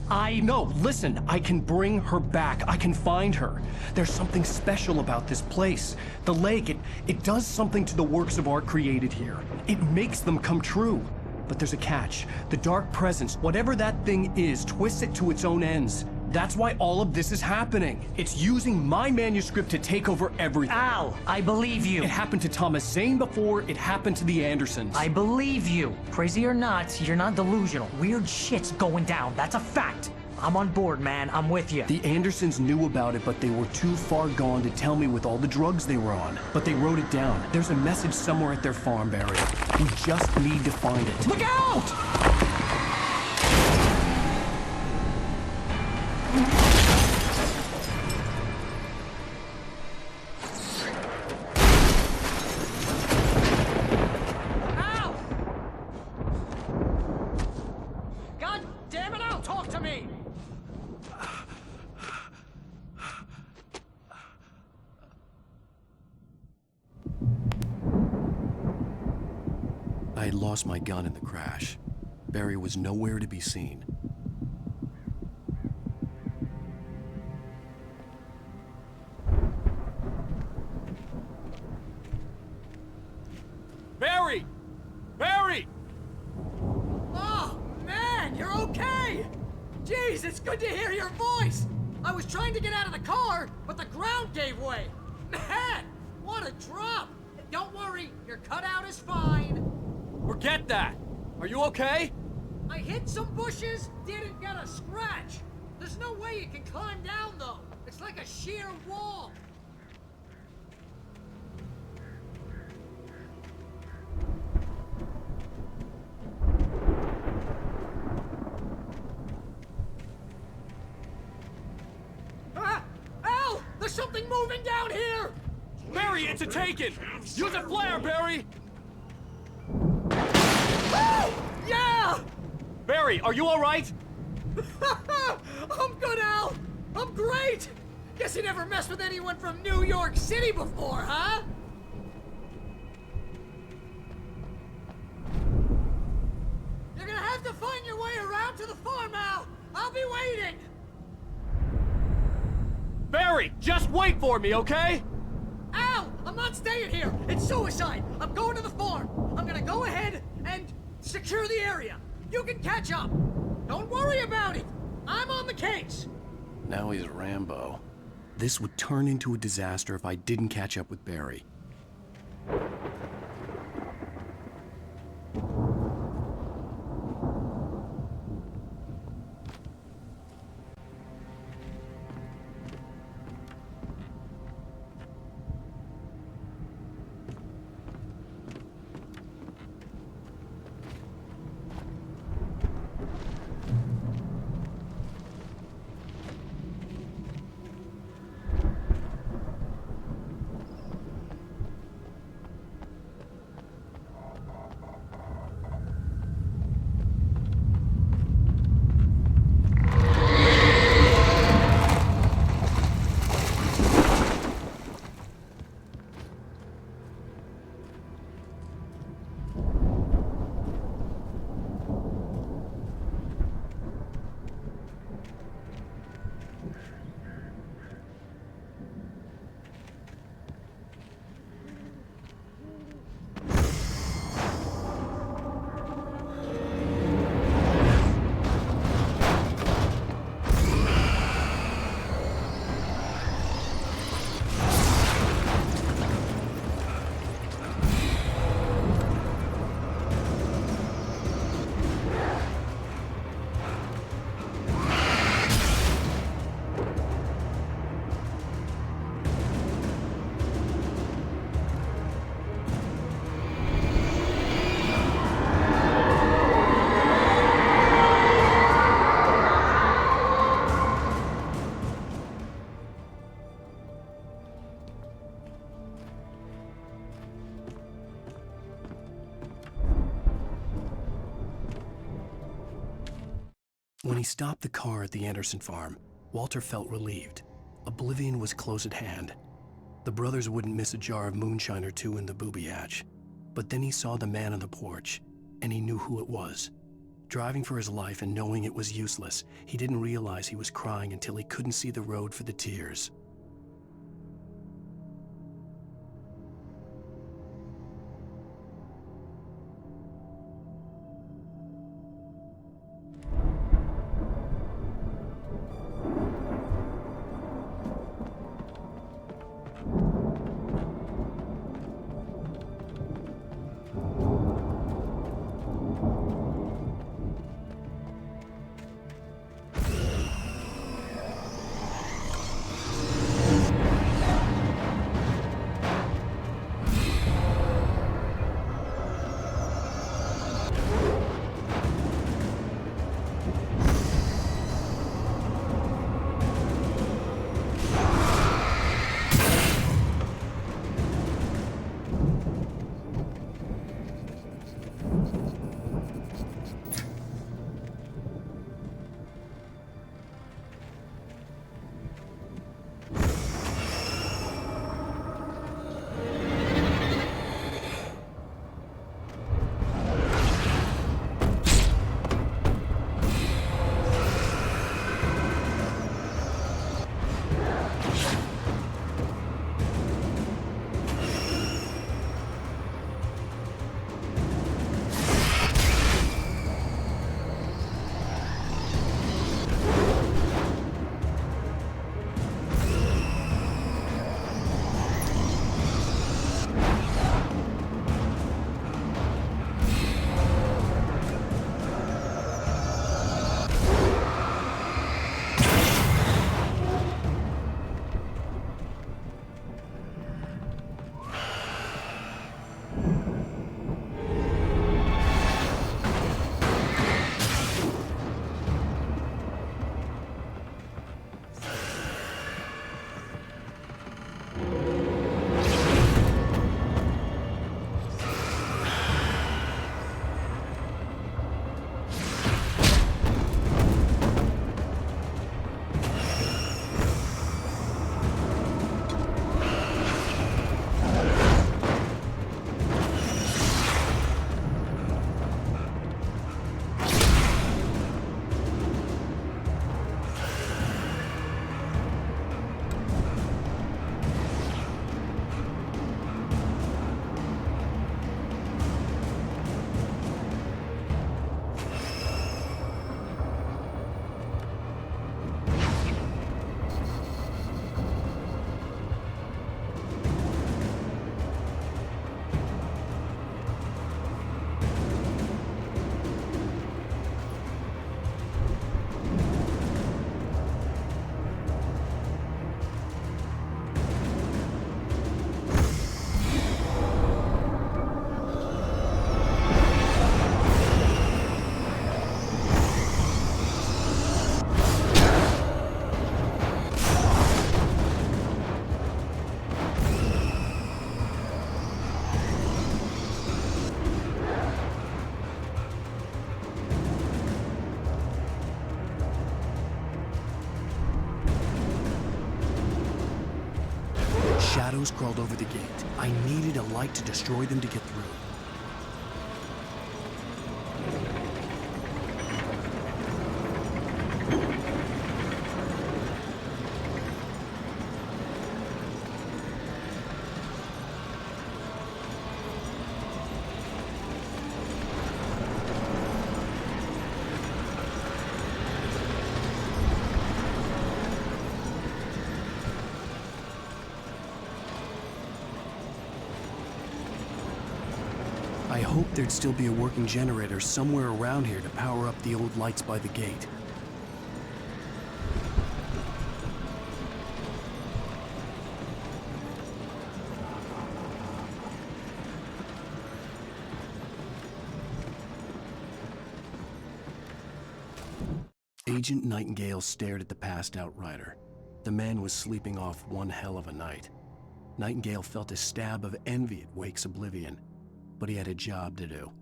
No, listen. I can bring her back. I can find her. There's something special about this place. The lake, it does something to the works of art created here. It makes them come true. But there's a catch. The dark presence, whatever that thing is, twists it to its own ends. That's why all of this is happening. It's using my manuscript to take over everything. Al, I believe you. It happened to Thomas Zane before, it happened to the Andersons. I believe you. Crazy or not, you're not delusional. Weird shit's going down. That's a fact. I'm on board, man. I'm with you. The Andersons knew about it, but they were too far gone to tell me with all the drugs they were on. But they wrote it down. There's a message somewhere at their farm, Barry. We just need to find it. Look out! God damn it, Al! I had lost my gun in the crash. Barry was nowhere to be seen. Barry! Barry! Oh, man, you're okay! Jeez, it's good to hear your voice! I was trying to get out of the car, but the ground gave way. Man, what a drop! Don't worry, your cutout is fine. Forget that! Are you okay? I hit some bushes, didn't get a scratch. There's no way you can climb down, though. It's like a sheer wall. Ah! Al! There's something moving down here! Barry, it's a taken! Use a flare, Barry! Oh! Yeah! Barry, are you alright? I'm good, Al! I'm great! Guess you never messed with anyone from New York City before, huh? You're gonna have to find your way around to the farm, Al! I'll be waiting! Barry, just wait for me, okay? Al! I'm not staying here! It's suicide! I'm going to the farm! I'm gonna go ahead and secure the area! You can catch up! Don't worry about it! I'm on the case! Now he's Rambo. This would turn into a disaster if I didn't catch up with Barry. When he stopped the car at the Anderson farm, Walter felt relieved. Oblivion was close at hand. The brothers wouldn't miss a jar of moonshine or two in the booby hatch. But then he saw the man on the porch, and he knew who it was. Driving for his life and knowing it was useless, he didn't realize he was crying until he couldn't see the road for the tears. Shadows crawled over the gate. I needed a light to destroy them to get through. I hoped there'd still be a working generator somewhere around here to power up the old lights by the gate. Agent Nightingale stared at the passed-out rider. The man was sleeping off one hell of a night. Nightingale felt a stab of envy at Wake's oblivion, but he had a job to do.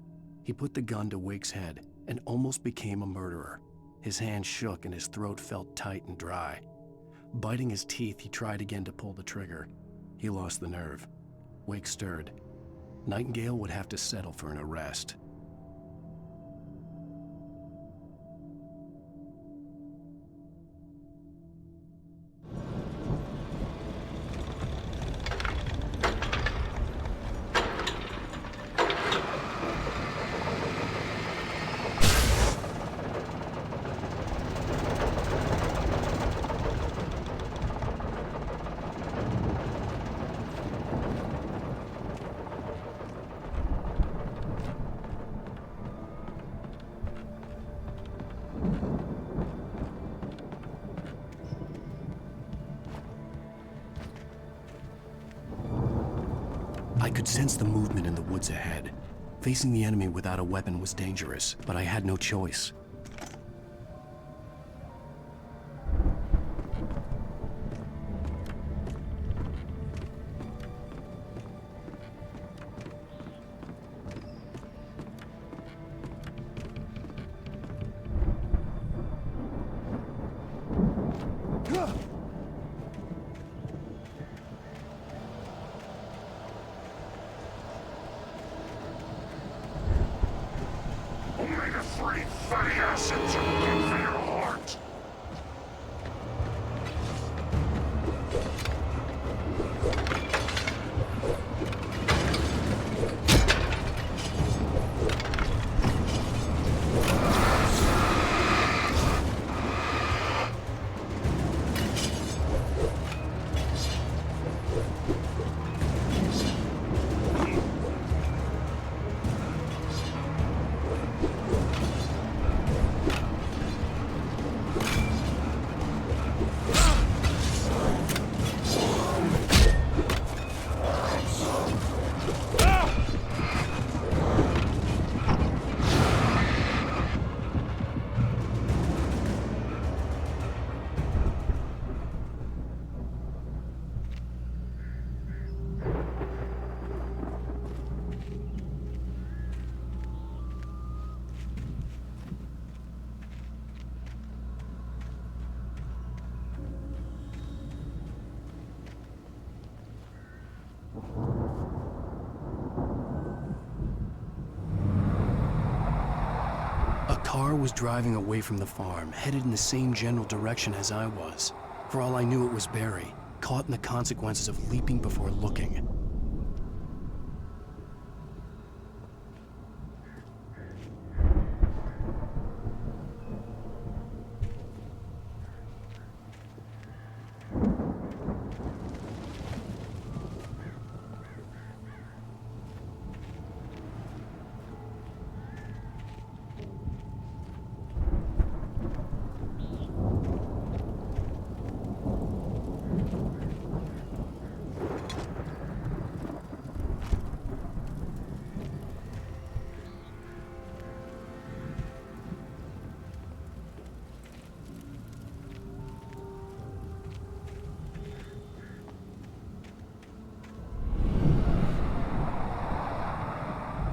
He put the gun to Wake's head and almost became a murderer. His hand shook and his throat felt tight and dry. Biting his teeth, he tried again to pull the trigger. He lost the nerve. Wake stirred. Nightingale would have to settle for an arrest. I could sense the movement in the woods ahead. Facing the enemy without a weapon was dangerous, but I had no choice. Free fatty acids are good for your heart. A car was driving away from the farm, headed in the same general direction as I was. For all I knew, it was Barry, caught in the consequences of leaping before looking.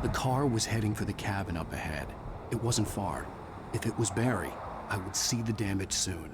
The car was heading for the cabin up ahead. It wasn't far. If it was Barry, I would see the damage soon.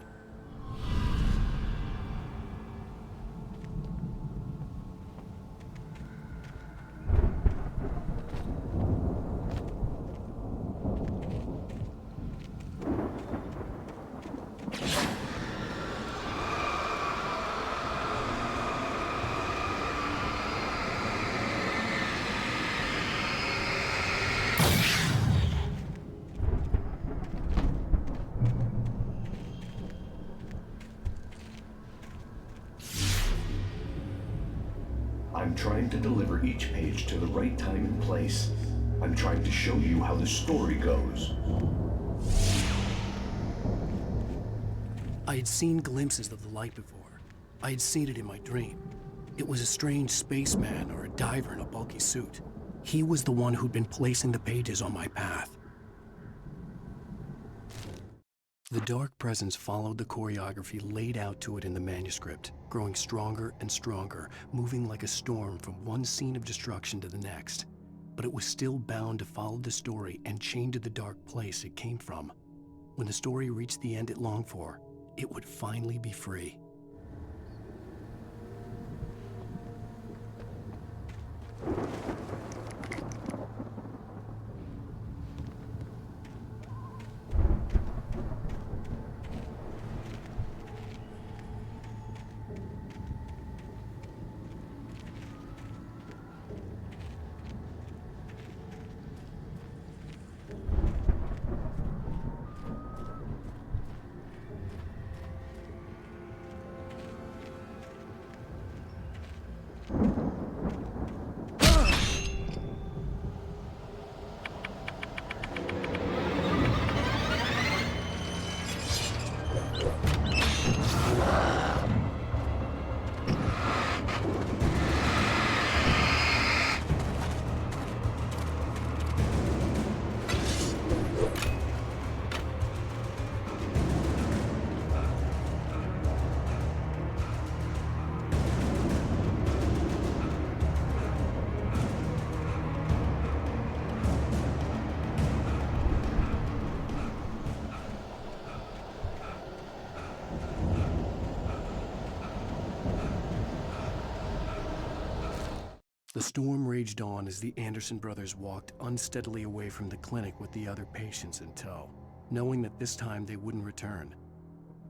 I'm trying to deliver each page to the right time and place. I'm trying to show you how the story goes. I had seen glimpses of the light before. I had seen it in my dream. It was a strange spaceman or a diver in a bulky suit. He was the one who'd been placing the pages on my path. The dark presence followed the choreography laid out to it in the manuscript, growing stronger and stronger, moving like a storm from one scene of destruction to the next. But it was still bound to follow the story and chained to the dark place it came from. When the story reached the end it longed for, it would finally be free. The storm raged on as the Anderson brothers walked unsteadily away from the clinic with the other patients in tow, knowing that this time they wouldn't return.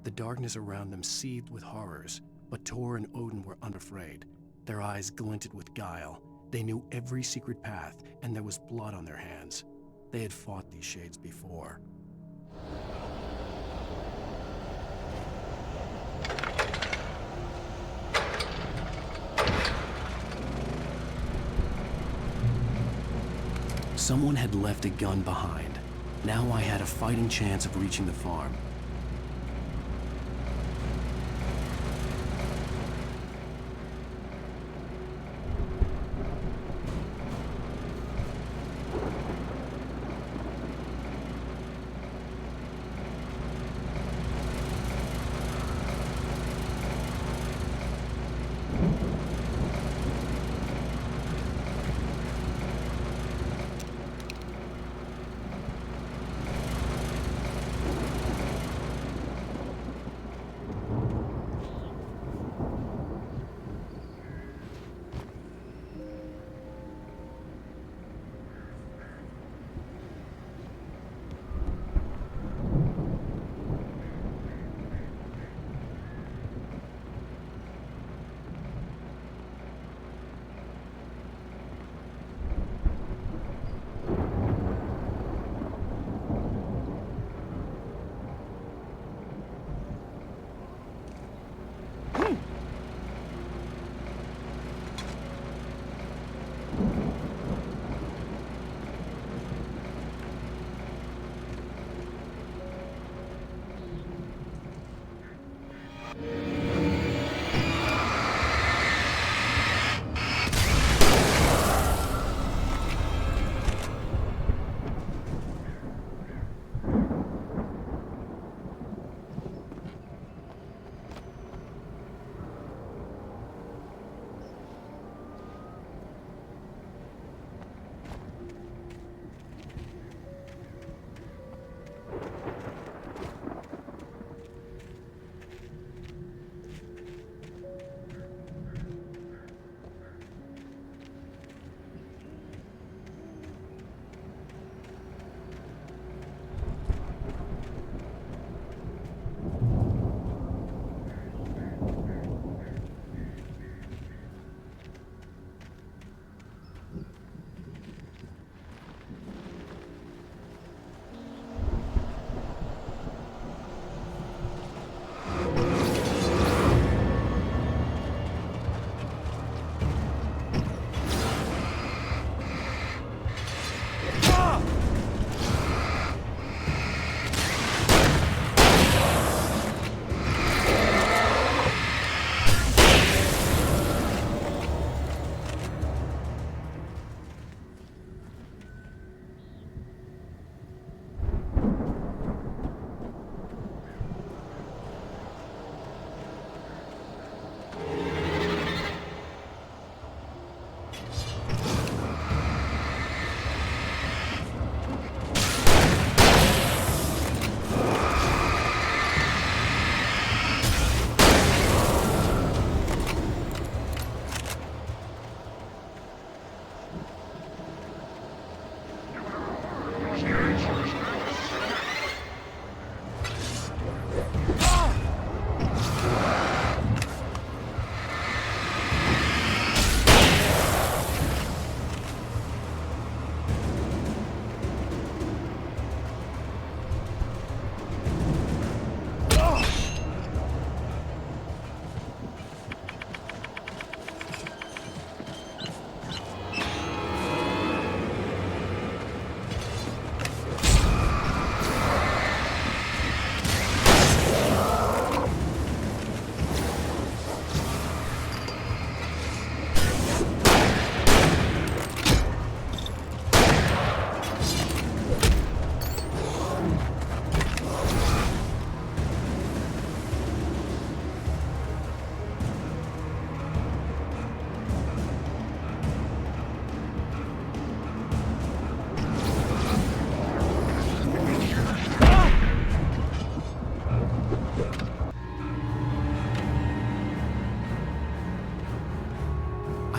The darkness around them seethed with horrors, but Tor and Odin were unafraid. Their eyes glinted with guile. They knew every secret path, and there was blood on their hands. They had fought these shades before. Someone had left a gun behind. Now I had a fighting chance of reaching the farm.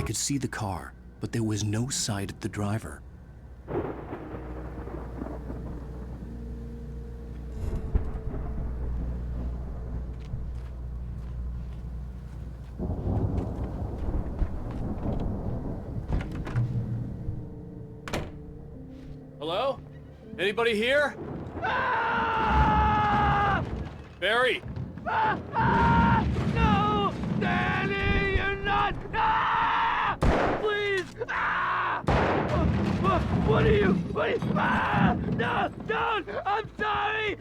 I could see the car, but there was no sight of the driver. Hello? Anybody here? Barry! No! Danny, you're not! Please! What are you? No! Don't! I'm sorry!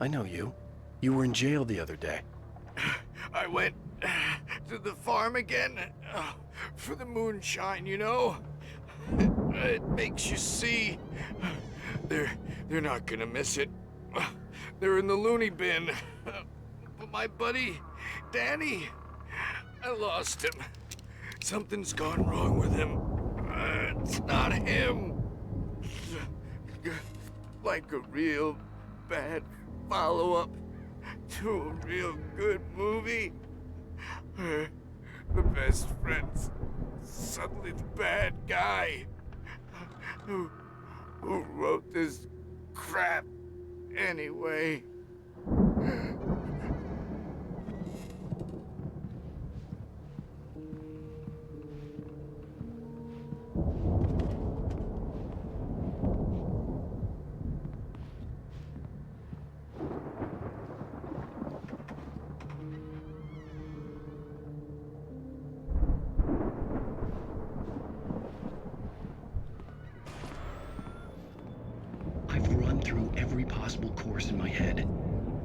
I know you. You were in jail the other day. I went to the farm again for the moonshine, you know? It makes you see. They're not gonna miss it. They're in the loony bin. But my buddy, Danny, I lost him. Something's gone wrong with him. It's not him. Like a real bad follow-up to a real good movie. The best friend's suddenly the bad guy. Who wrote this crap anyway? I've run through every possible course in my head.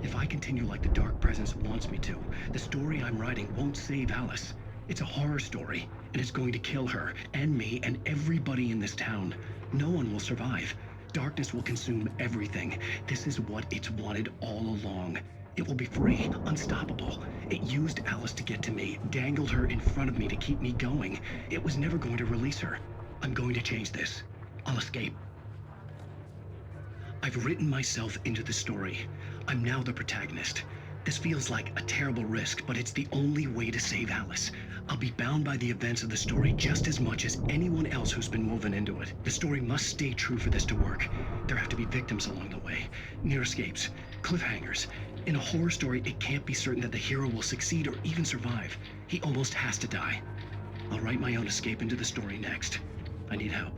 If I continue like the Dark Presence wants me to, the story I'm writing won't save Alice. It's a horror story, and it's going to kill her, and me, and everybody in this town. No one will survive. Darkness will consume everything. This is what it's wanted all along. It will be free, unstoppable. It used Alice to get to me, dangled her in front of me to keep me going. It was never going to release her. I'm going to change this. I'll escape. I've written myself into the story. I'm now the protagonist. This feels like a terrible risk, but it's the only way to save Alice. I'll be bound by the events of the story just as much as anyone else who's been woven into it. The story must stay true for this to work. There have to be victims along the way, near escapes, cliffhangers. In a horror story, it can't be certain that the hero will succeed or even survive. He almost has to die. I'll write my own escape into the story next. I need help.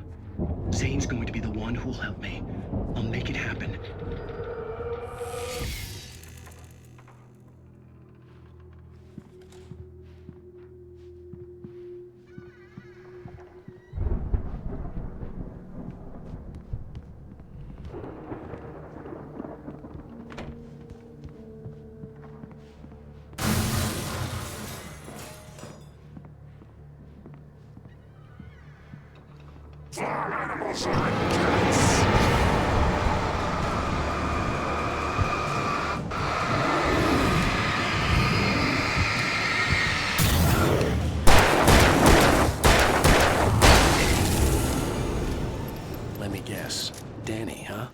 Zane's going to be the one who'll help me. I'll make it happen. Farm animals are intense. Let me guess. Danny, huh?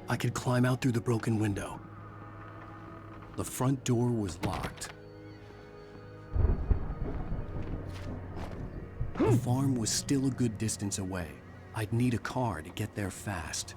I could climb out through the broken window. The front door was locked. The farm was still a good distance away. I'd need a car to get there fast.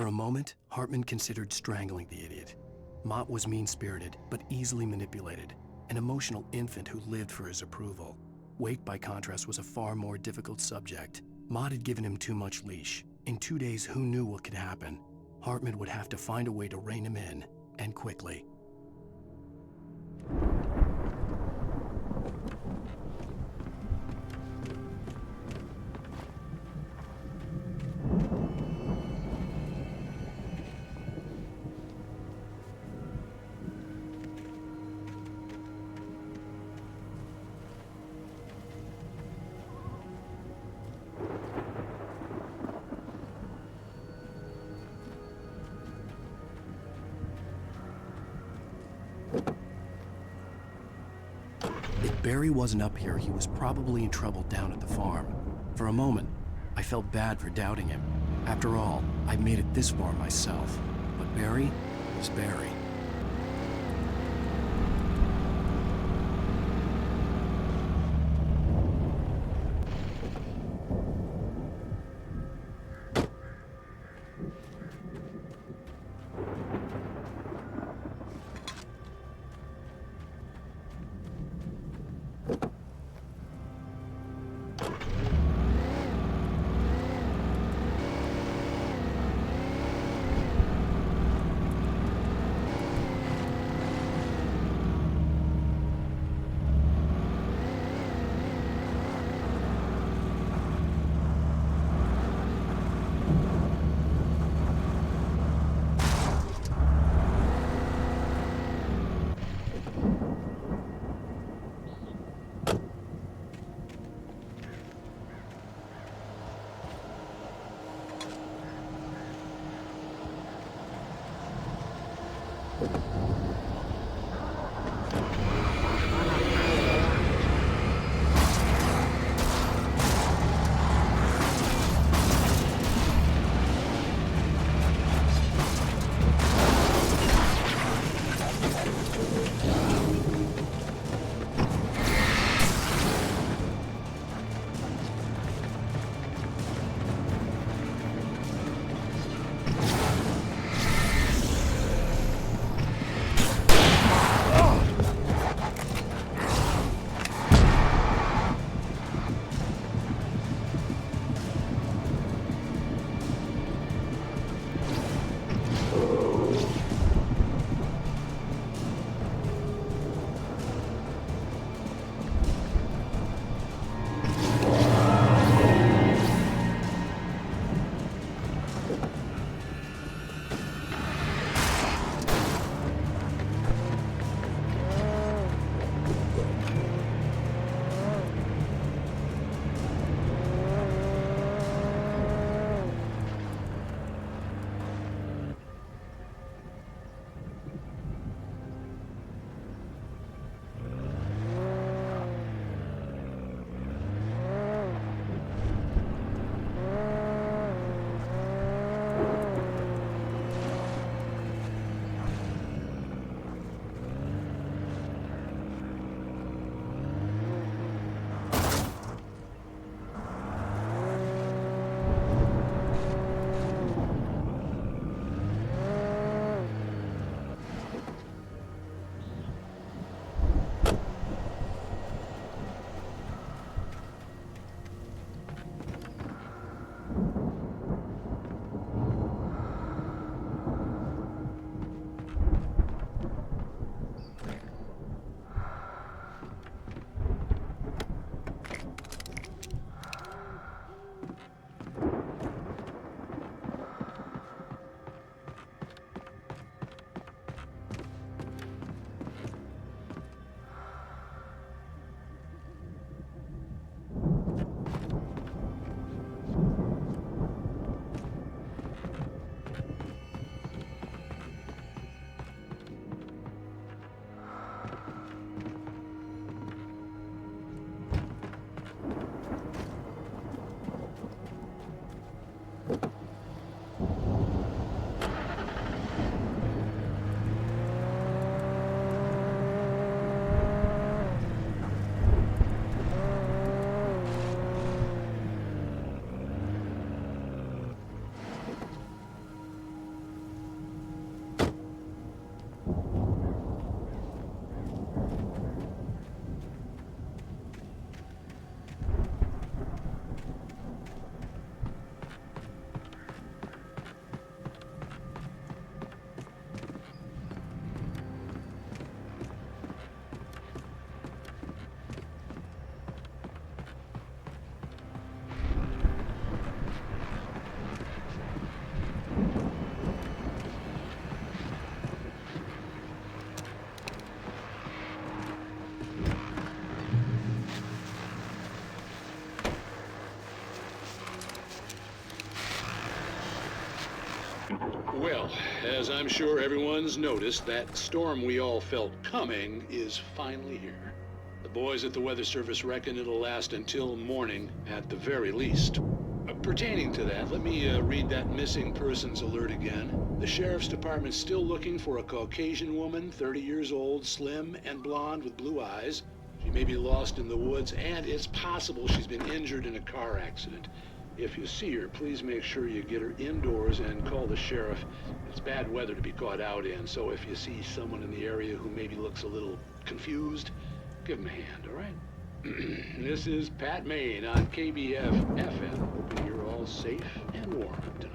For a moment, Hartman considered strangling the idiot. Mott was mean-spirited, but easily manipulated, an emotional infant who lived for his approval. Wake, by contrast, was a far more difficult subject. Mott had given him too much leash. In 2 days, who knew what could happen? Hartman would have to find a way to rein him in, and quickly. If Barry wasn't up here, he was probably in trouble down at the farm. For a moment, I felt bad for doubting him. After all, I'd made it this far myself. But Barry was Barry. As I'm sure everyone's noticed, that storm we all felt coming is finally here. The boys at the Weather Service reckon it'll last until morning at the very least. Pertaining to that, let me read that missing persons alert again. The Sheriff's Department's still looking for a Caucasian woman, 30 years old, slim and blonde with blue eyes. She may be lost in the woods, and it's possible she's been injured in a car accident. If you see her, please make sure you get her indoors and call the sheriff. It's bad weather to be caught out in, so if you see someone in the area who maybe looks a little confused, give him a hand, all right? This is Pat Maine on KBF FM, hoping you're all safe and warm tonight.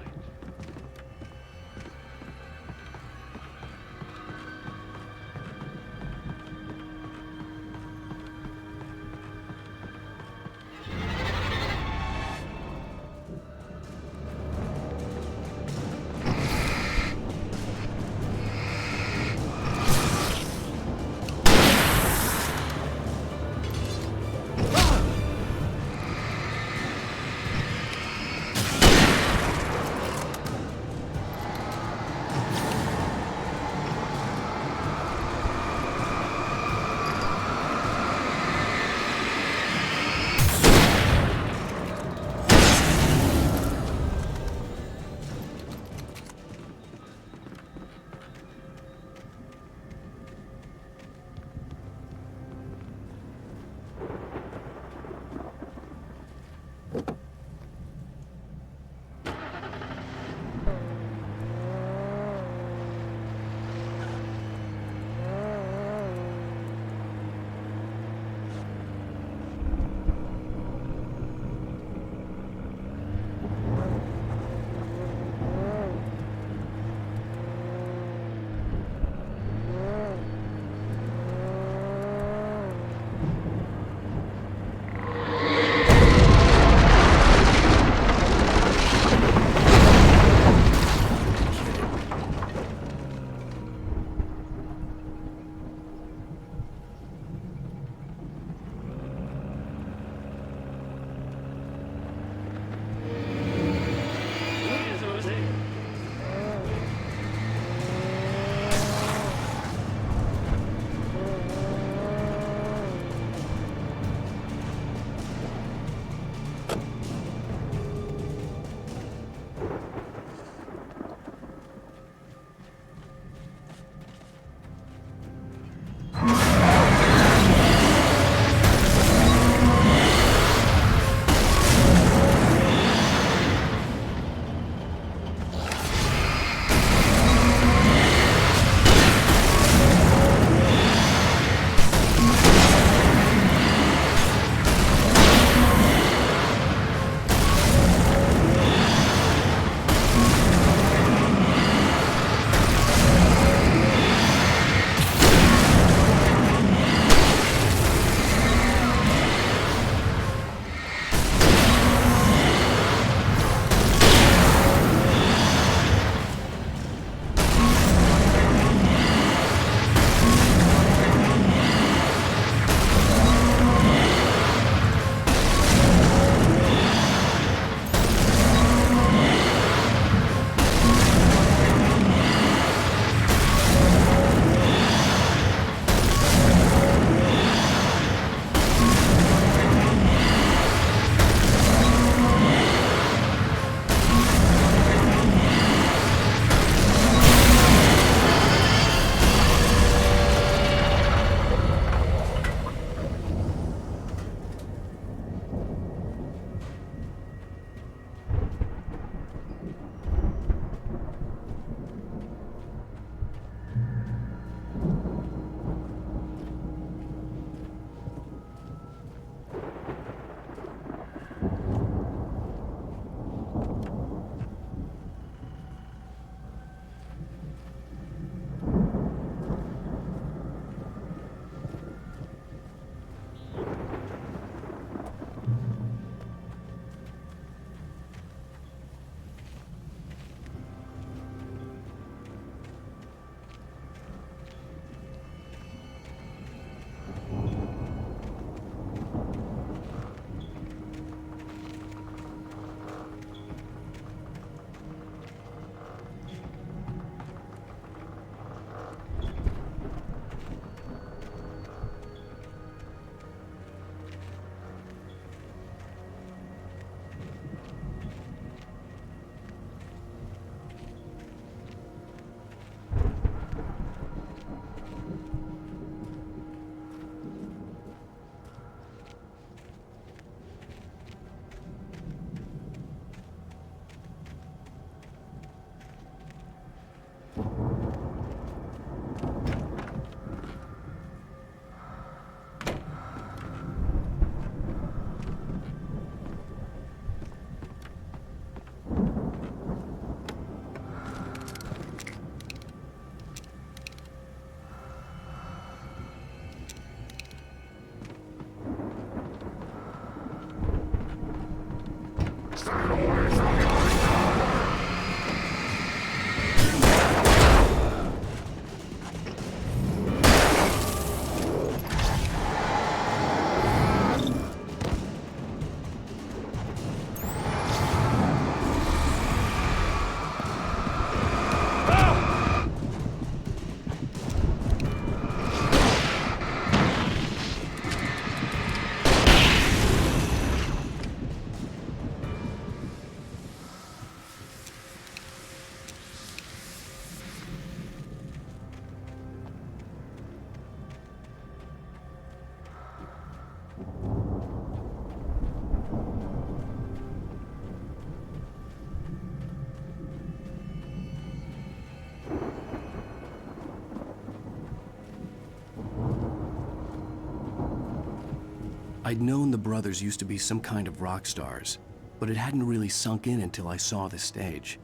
I'd known the brothers used to be some kind of rock stars, but it hadn't really sunk in until I saw the stage.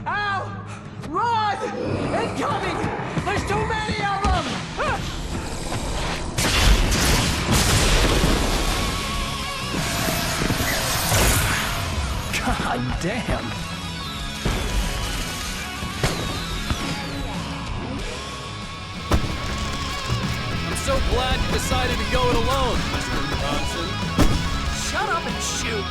Al! Run! Incoming! There's too many of them! God damn! I'm so glad you decided to go it alone, Mr. Johnson. Shut up and shoot!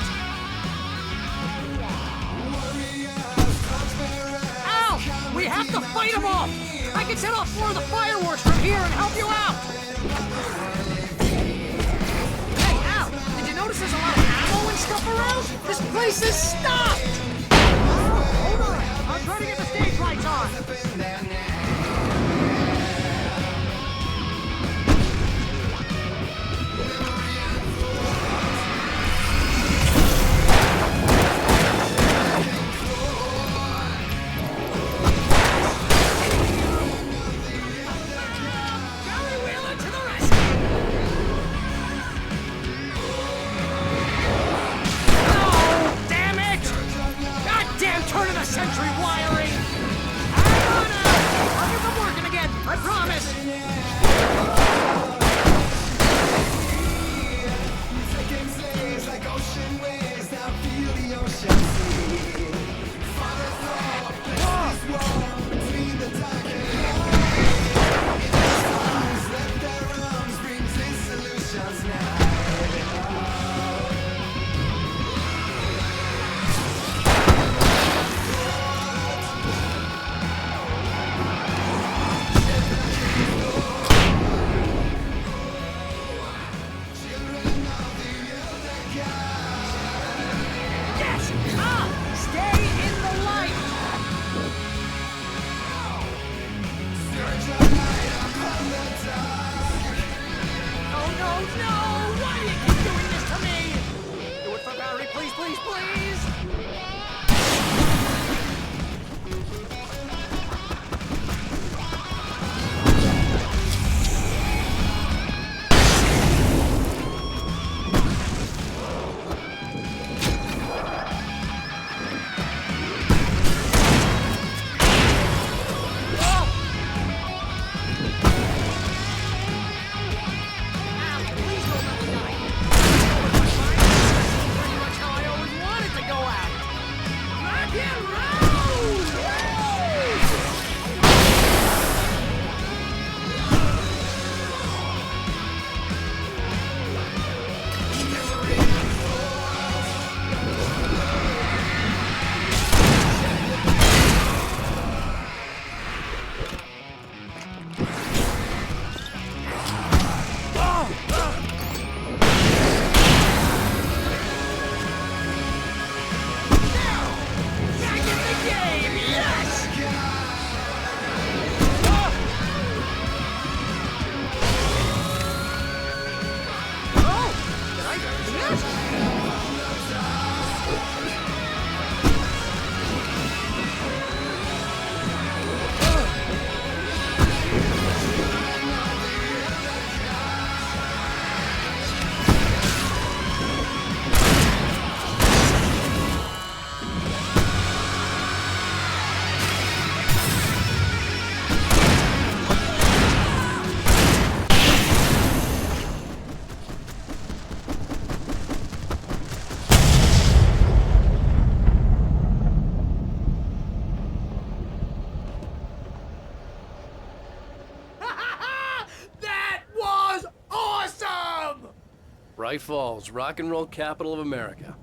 Al! We have to fight them off! I can set off 4 of the fireworks from here and help you out! Hey, Al! Did you notice there's a lot of ammo and stuff around? This place is stopped! Hold on! I'm trying to get the stage lights on! Turn of the century wiring! Hang on now! I'll get them working again, I promise! Bright Falls, rock and roll capital of America.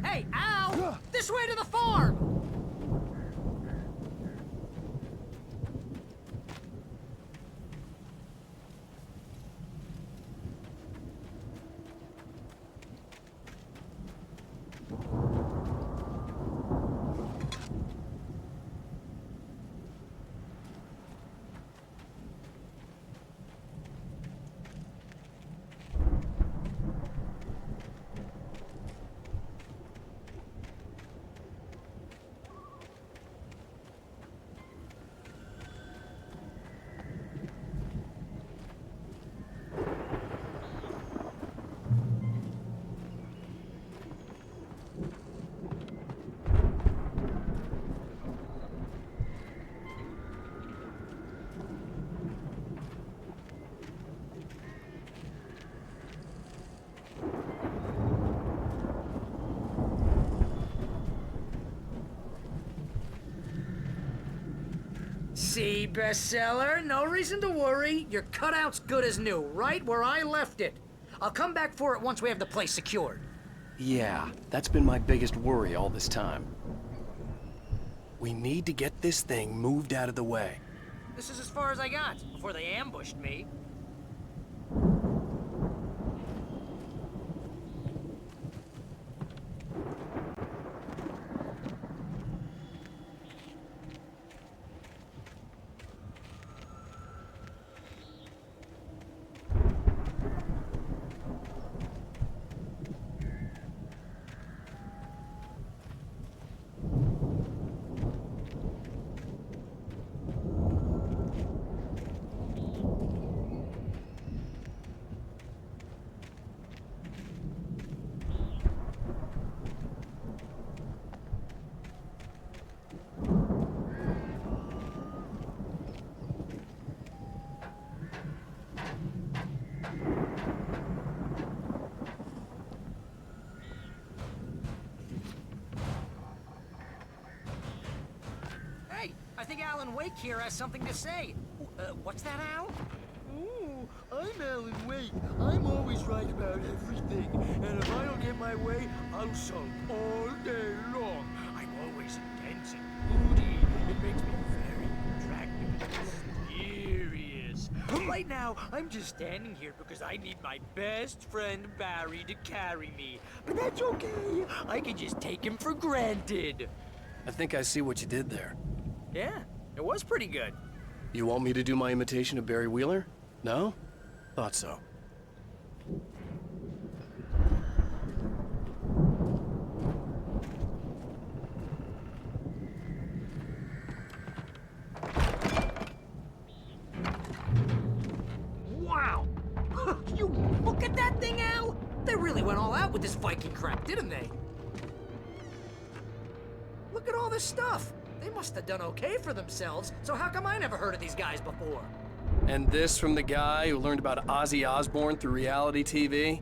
Hey, Al! This way to the farm! See, bestseller? No reason to worry. Your cutout's good as new, right where I left it. I'll come back for it once we have the place secured. Yeah, that's been my biggest worry all this time. We need to get this thing moved out of the way. This is as far as I got before they ambushed me. I think Alan Wake here has something to say. What's that, Al? Ooh, I'm Alan Wake. I'm always right about everything. And if I don't get my way, I'll sulk all day long. I'm always intense and moody. It makes me very attractive and mysterious. But right now, I'm just standing here because I need my best friend Barry to carry me. But that's okay. I can just take him for granted. I think I see what you did there. Yeah, it was pretty good. You want me to do my imitation of Barry Wheeler? No? Thought so. Wow! You look at that thing, Al! They really went all out with this Viking crap, didn't they? Look at all this stuff. They must have done okay for themselves, so how come I never heard of these guys before? And this from the guy who learned about Ozzy Osbourne through reality TV?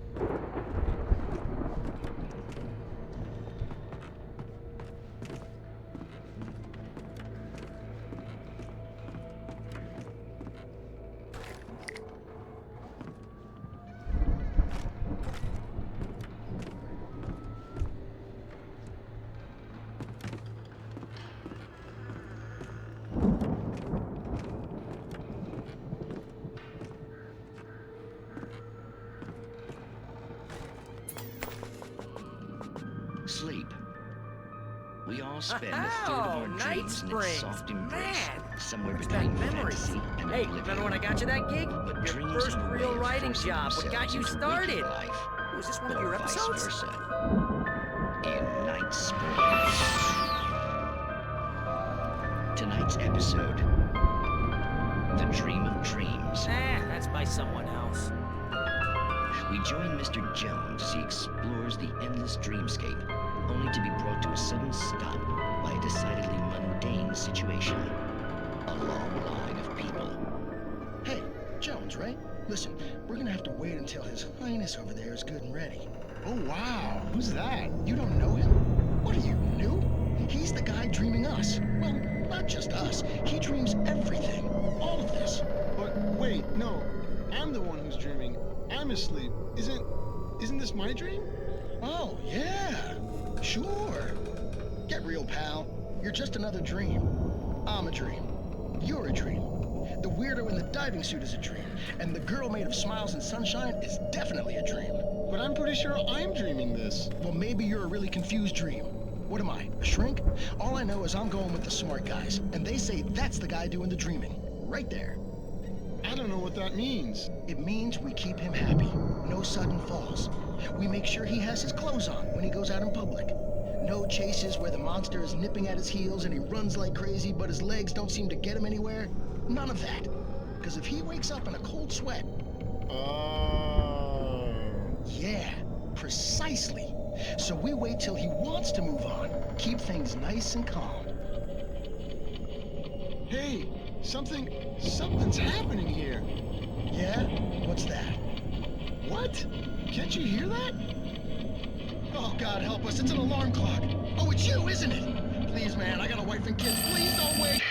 Sleep. We all spend a third of our dreams in its soft embrace, somewhere between fantasy and Hey, oblivion. remember when I got you that gig? But Your dreams first are a way real of writing forcing job. What got themselves you into started? waking life, Was this one of or your vice episodes? versa. In Night Springs. Tonight's episode, The Dream of Dreams. That's by someone else. We join Mr. Jones as he explores the endless dreamscape, only to be brought to a sudden stop by a decidedly mundane situation. A long line of people. Hey, Jones, right? Listen, we're gonna have to wait until His Highness over there is good and ready. Oh, wow. Who's that? You don't know him? What are you, new? He's the guy dreaming us. Well, not just us. He dreams everything. All of this. But wait, no. I'm the one who's dreaming. I'm asleep. Isn't this my dream? Oh, yeah. Sure. Get real, pal. You're just another dream. I'm a dream. You're a dream. The weirdo in the diving suit is a dream. And the girl made of smiles and sunshine is definitely a dream. But I'm pretty sure I'm dreaming this. Well, maybe you're a really confused dream. What am I, a shrink? All I know is I'm going with the smart guys. And they say that's the guy doing the dreaming. Right there. I don't know what that means. It means we keep him happy. No sudden falls. We make sure he has his clothes on when he goes out in public. No chases where the monster is nipping at his heels and he runs like crazy, but his legs don't seem to get him anywhere. None of that. Because if he wakes up in a cold sweat... Yeah, precisely. So we wait till he wants to move on. Keep things nice and calm. Hey, something's happening here. Yeah? What's that? What? Can't you hear that? Oh, God help us, it's an alarm clock. Oh, it's you, isn't it? Please, man, I got a wife and kids. Please don't wait.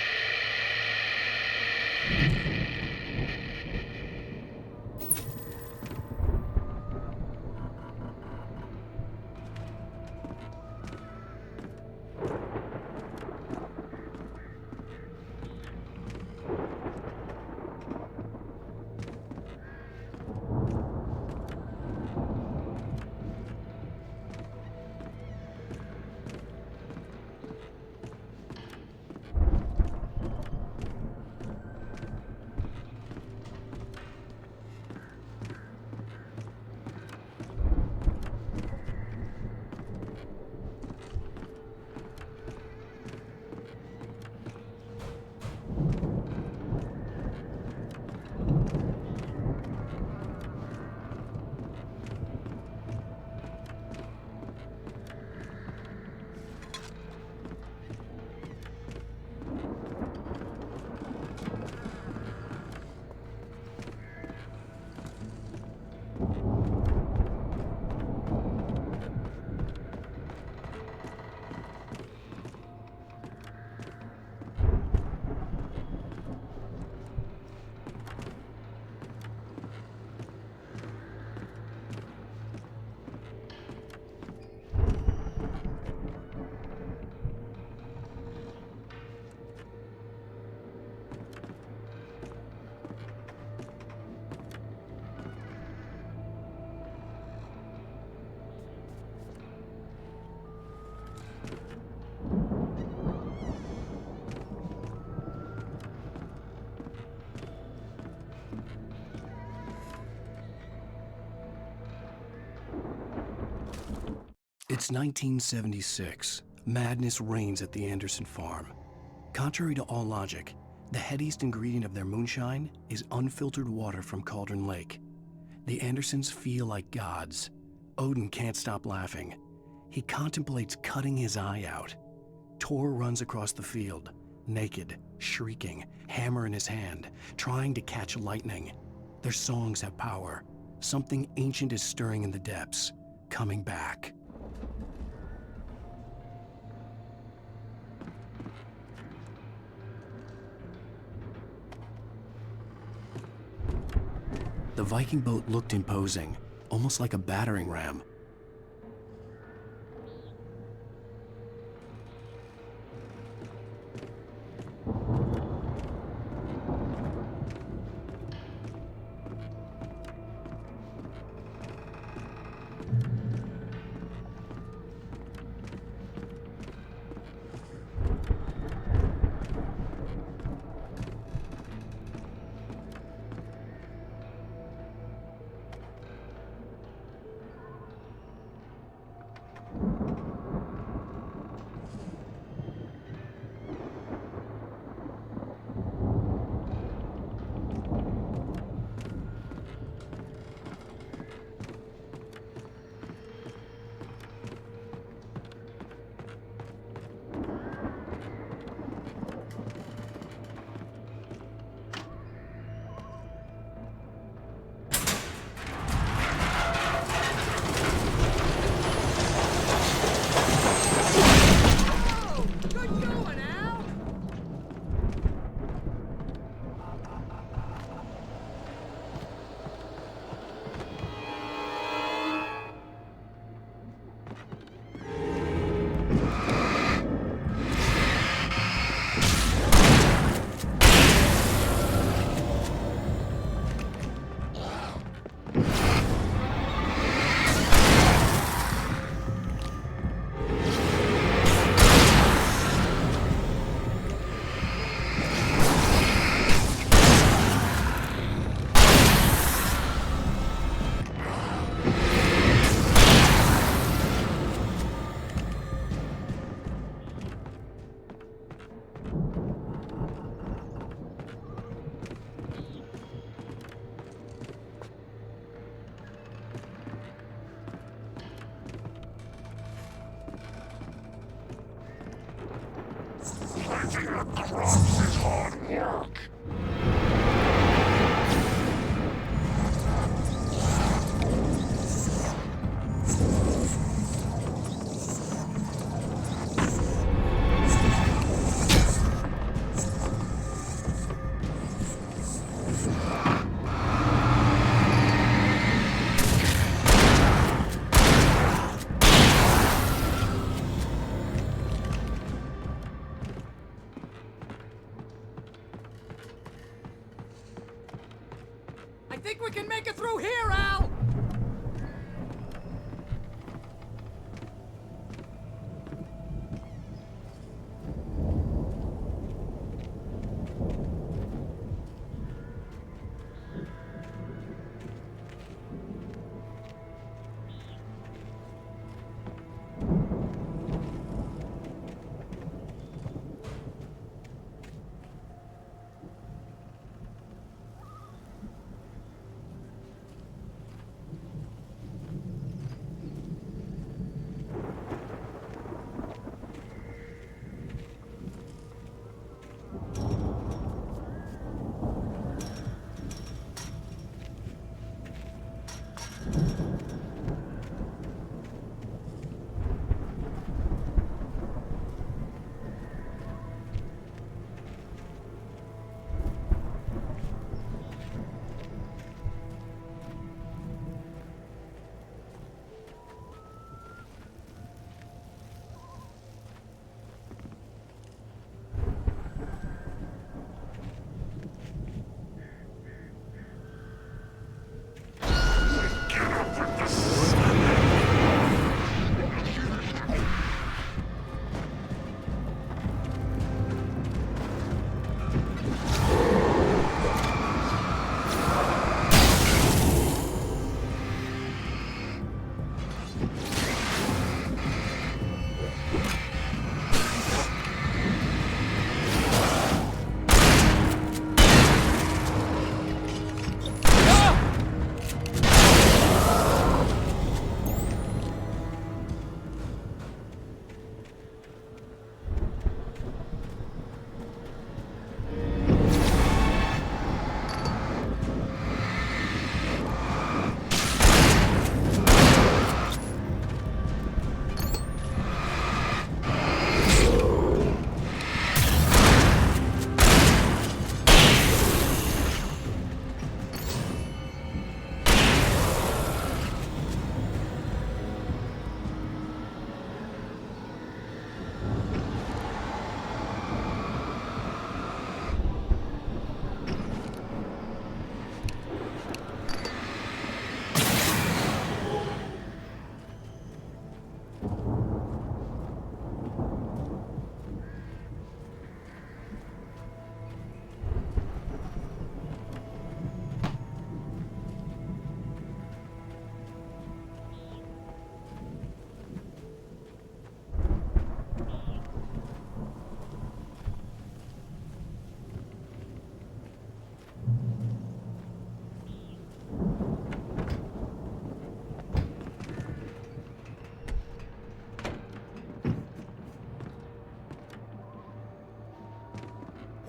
It's 1976. Madness reigns at the Anderson farm. Contrary to all logic, the headiest ingredient of their moonshine is unfiltered water from Cauldron Lake. The Andersons feel like gods. Odin can't stop laughing. He contemplates cutting his eye out. Tor runs across the field, naked, shrieking, hammer in his hand, trying to catch lightning. Their songs have power. Something ancient is stirring in the depths, coming back. The Viking boat looked imposing, almost like a battering ram. Fighting the crops is hard work. I think we can make it through here, Al!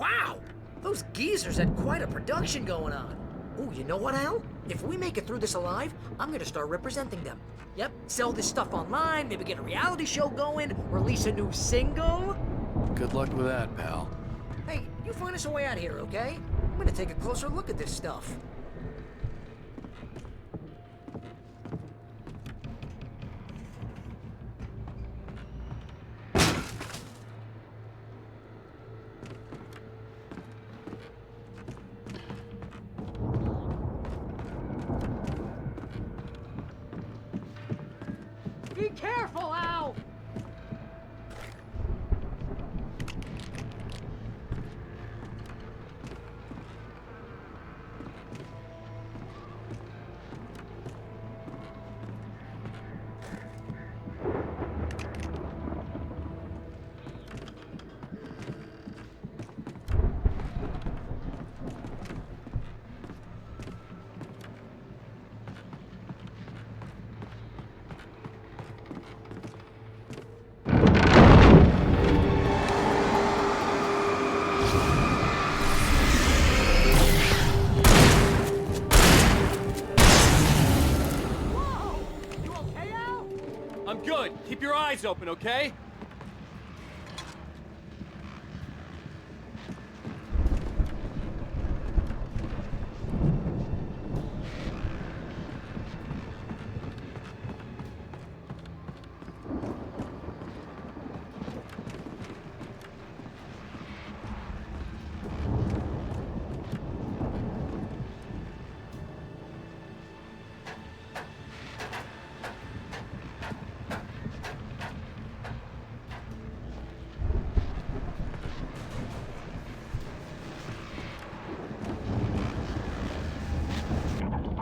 Wow! Those geezers had quite a production going on. Ooh, you know what, Al? If we make it through this alive, I'm gonna start representing them. Yep, sell this stuff online, maybe get a reality show going, release a new single. Good luck with that, pal. Hey, you find us a way out here, okay? I'm gonna take a closer look at this stuff. Be careful, Al! I'm good. Keep your eyes open, okay?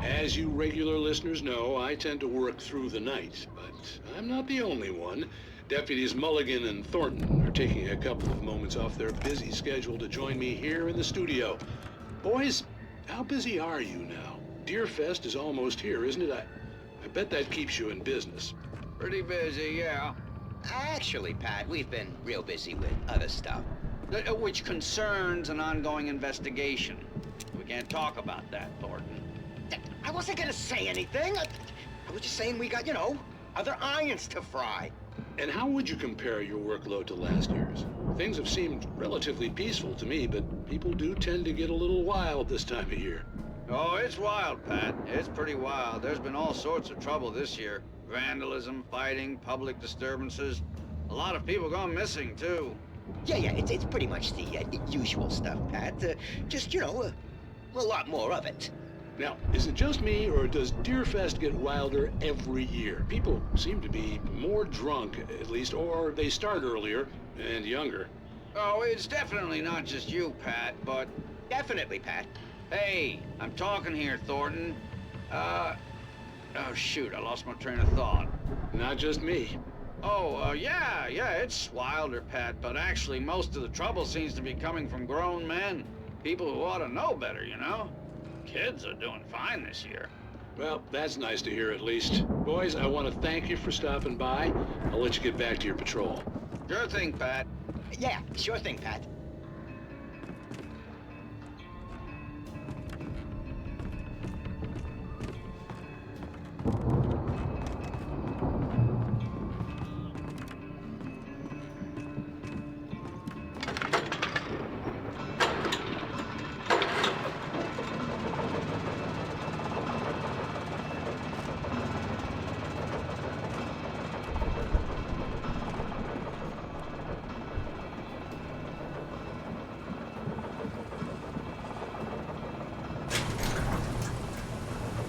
As you regular listeners know, I tend to work through the night, but I'm not the only one. Deputies Mulligan and Thornton are taking a couple of moments off their busy schedule to join me here in the studio. Boys, how busy are you now? Deerfest is almost here, isn't it? I bet that keeps you in business. Pretty busy, yeah. Actually, Pat, we've been real busy with other stuff, which concerns an ongoing investigation. We can't talk about that, Thornton. I wasn't gonna say anything. I was just saying we got, you know, other irons to fry. And how would you compare your workload to last year's? Things have seemed relatively peaceful to me, but people do tend to get a little wild this time of year. Oh, it's wild, Pat. It's pretty wild. There's been all sorts of trouble this year. Vandalism, fighting, public disturbances. A lot of people gone missing, too. Yeah, it's pretty much the usual stuff, Pat. Just, you know, a lot more of it. Now, is it just me, or does Deerfest get wilder every year? People seem to be more drunk, at least, or they start earlier and younger. Oh, it's definitely not just you, Pat, but... Definitely, Pat. Hey, I'm talking here, Thornton. Oh, shoot, I lost my train of thought. Not just me. Oh, yeah, it's wilder, Pat, but actually most of the trouble seems to be coming from grown men. People who ought to know better, you know? Kids are doing fine this year. Well, that's nice to hear at least. Boys, I want to thank you for stopping by. I'll let you get back to your patrol. Sure thing, Pat. Yeah, sure thing, Pat.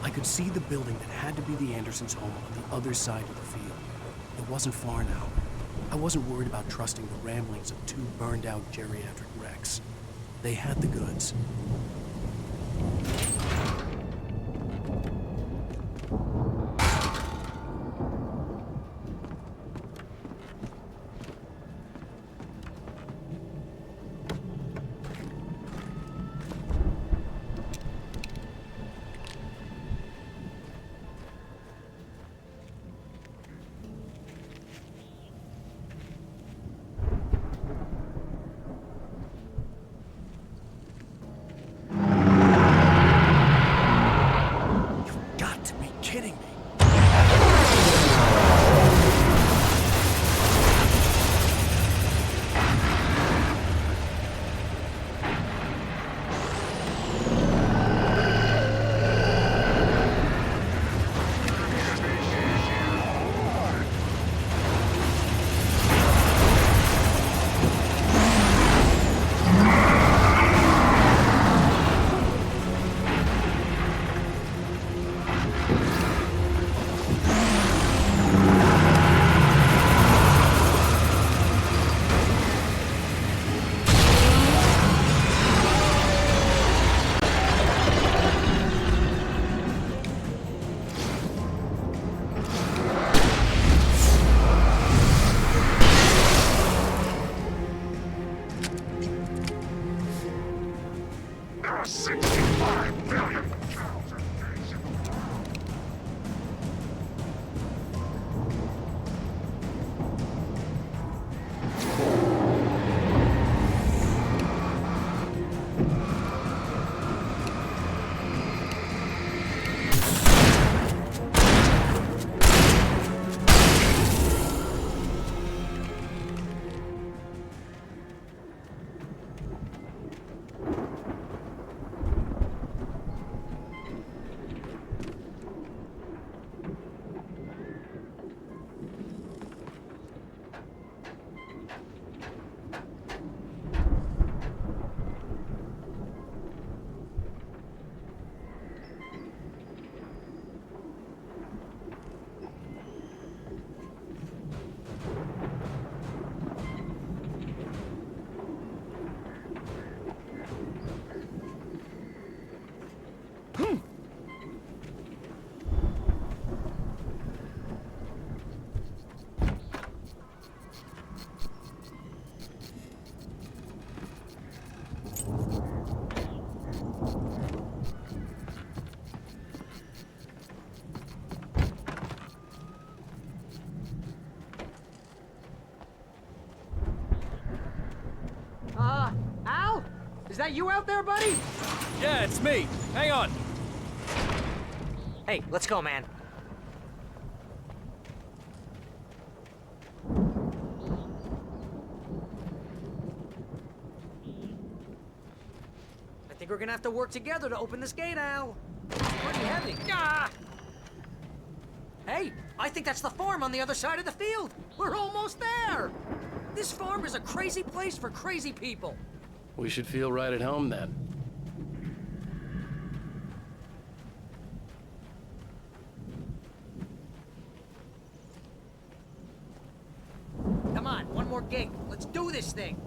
I could see the building that had to be the Andersons' home on the other side of the field. It wasn't far now. I wasn't worried about trusting the ramblings of two burned-out geriatric wrecks. They had the goods. for a 65 million thousand days. Al? Is that you out there, buddy? Yeah, it's me. Hang on. Hey, let's go, man. I think we're gonna have to work together to open this gate, Al. It's pretty heavy. Ah! Hey, I think that's the farm on the other side of the field. We're almost there. This farm is a crazy place for crazy people. We should feel right at home then. Come on, one more gate. Let's do this thing.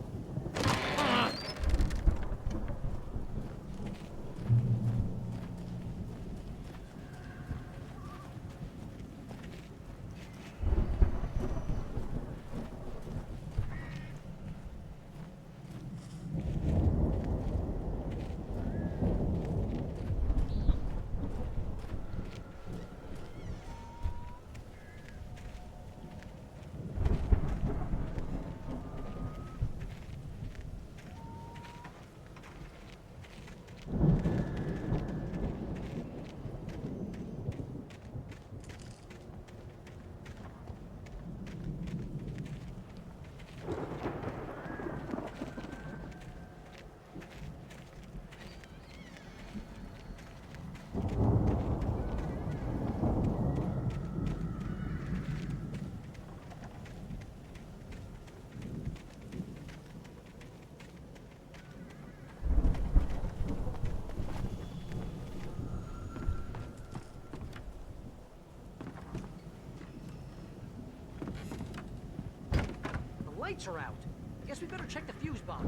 Lights are out. Guess we better check the fuse box.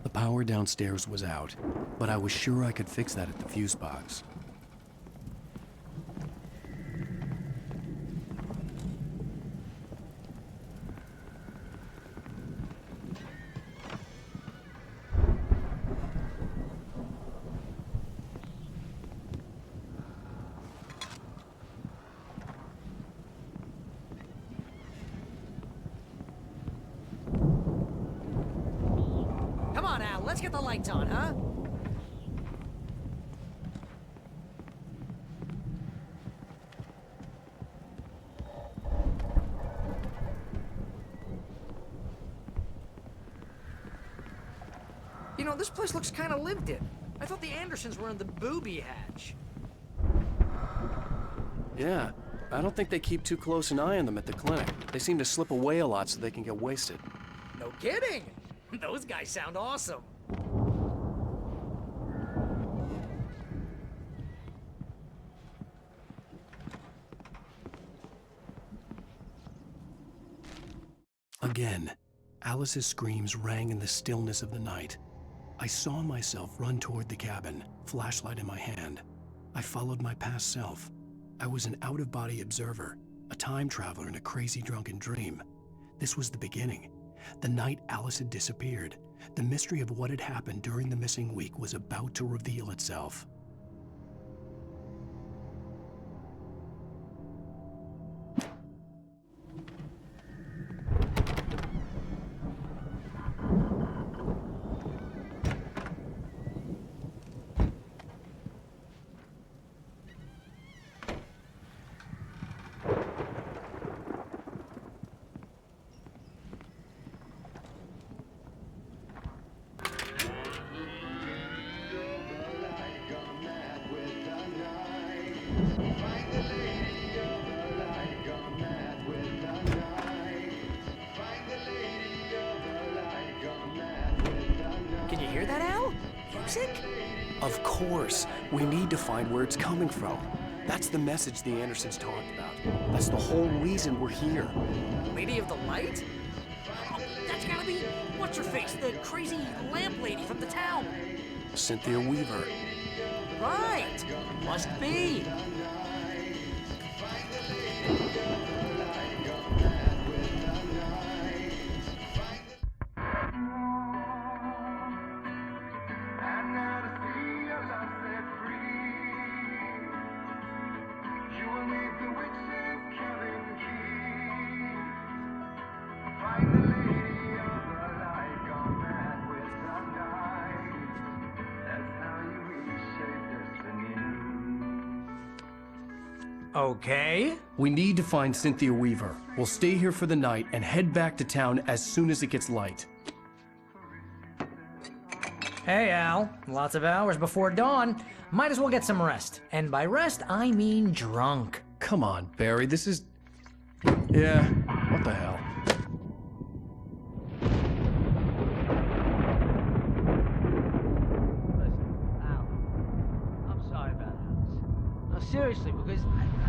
The power downstairs was out, but I was sure I could fix that at the fuse box. Come on, Al, let's get the lights on, huh? You know, this place looks kind of lived in. I thought the Andersons were in the booby hatch. Yeah, I don't think they keep too close an eye on them at the clinic. They seem to slip away a lot so they can get wasted. No kidding! Those guys sound awesome. Again, Alice's screams rang in the stillness of the night. I saw myself run toward the cabin, flashlight in my hand. I followed my past self. I was an out-of-body observer, a time traveler in a crazy drunken dream. This was the beginning. The night Alice had disappeared. The mystery of what had happened during the missing week was about to reveal itself. Can you hear that, Al? Music? Of course. We need to find where it's coming from. That's the message the Andersons talked about. That's the whole reason we're here. Lady of the Light? Oh, that's gotta be what's-her-face, the crazy lamp lady from the town. Cynthia Weaver. Right. Must be. Okay. We need to find Cynthia Weaver. We'll stay here for the night and head back to town as soon as it gets light. Hey, Al. Lots of hours before dawn. Might as well get some rest. And by rest, I mean drunk. Come on, Barry, this is... Yeah, what the hell? Seriously, because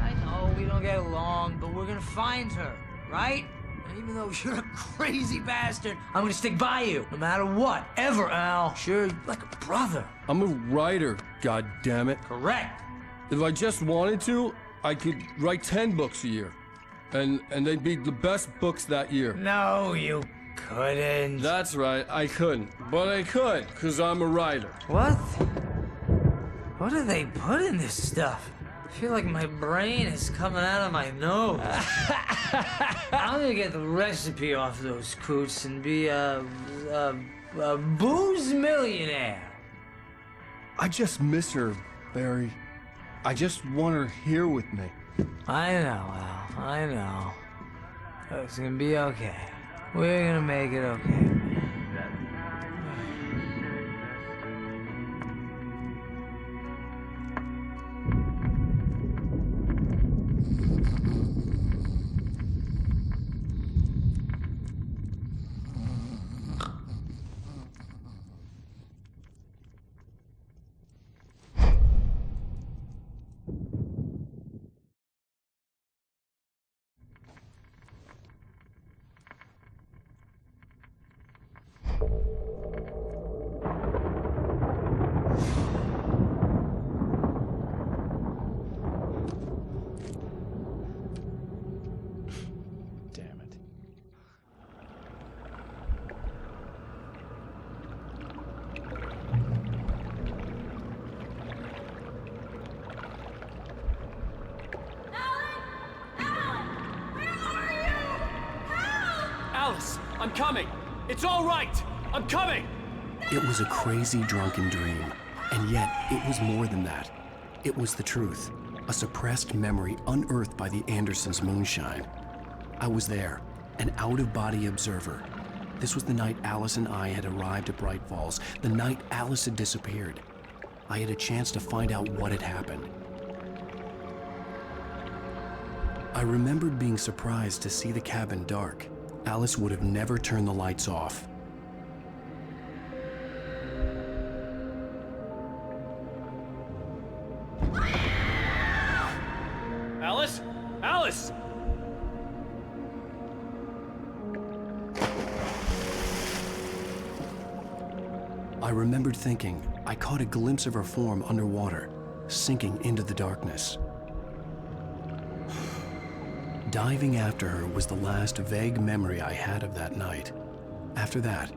I know we don't get along, but we're gonna find her, right? And even though you're a crazy bastard, I'm gonna stick by you, no matter what, ever, Al. Sure, like a brother. I'm a writer, goddammit. Correct. If I just wanted to, I could write 10 books a year. And they'd be the best books that year. No, you couldn't. That's right, I couldn't. But I could, because I'm a writer. What? What do they put in this stuff? I feel like my brain is coming out of my nose. I'm gonna get the recipe off those coots and be a booze millionaire. I just miss her, Barry. I just want her here with me. I know, Al. I know. It's gonna be okay. We're gonna make it okay. Alice, I'm coming. It's all right. I'm coming. It was a crazy drunken dream, and yet it was more than that. It was the truth, a suppressed memory unearthed by the Andersons' moonshine. I was there, an out-of-body observer. This was the night Alice and I had arrived at Bright Falls, the night Alice had disappeared. I had a chance to find out what had happened. I remembered being surprised to see the cabin dark. Alice would have never turned the lights off. Alice? Alice! I remembered thinking I caught a glimpse of her form underwater, sinking into the darkness. Diving after her was the last vague memory I had of that night. After that,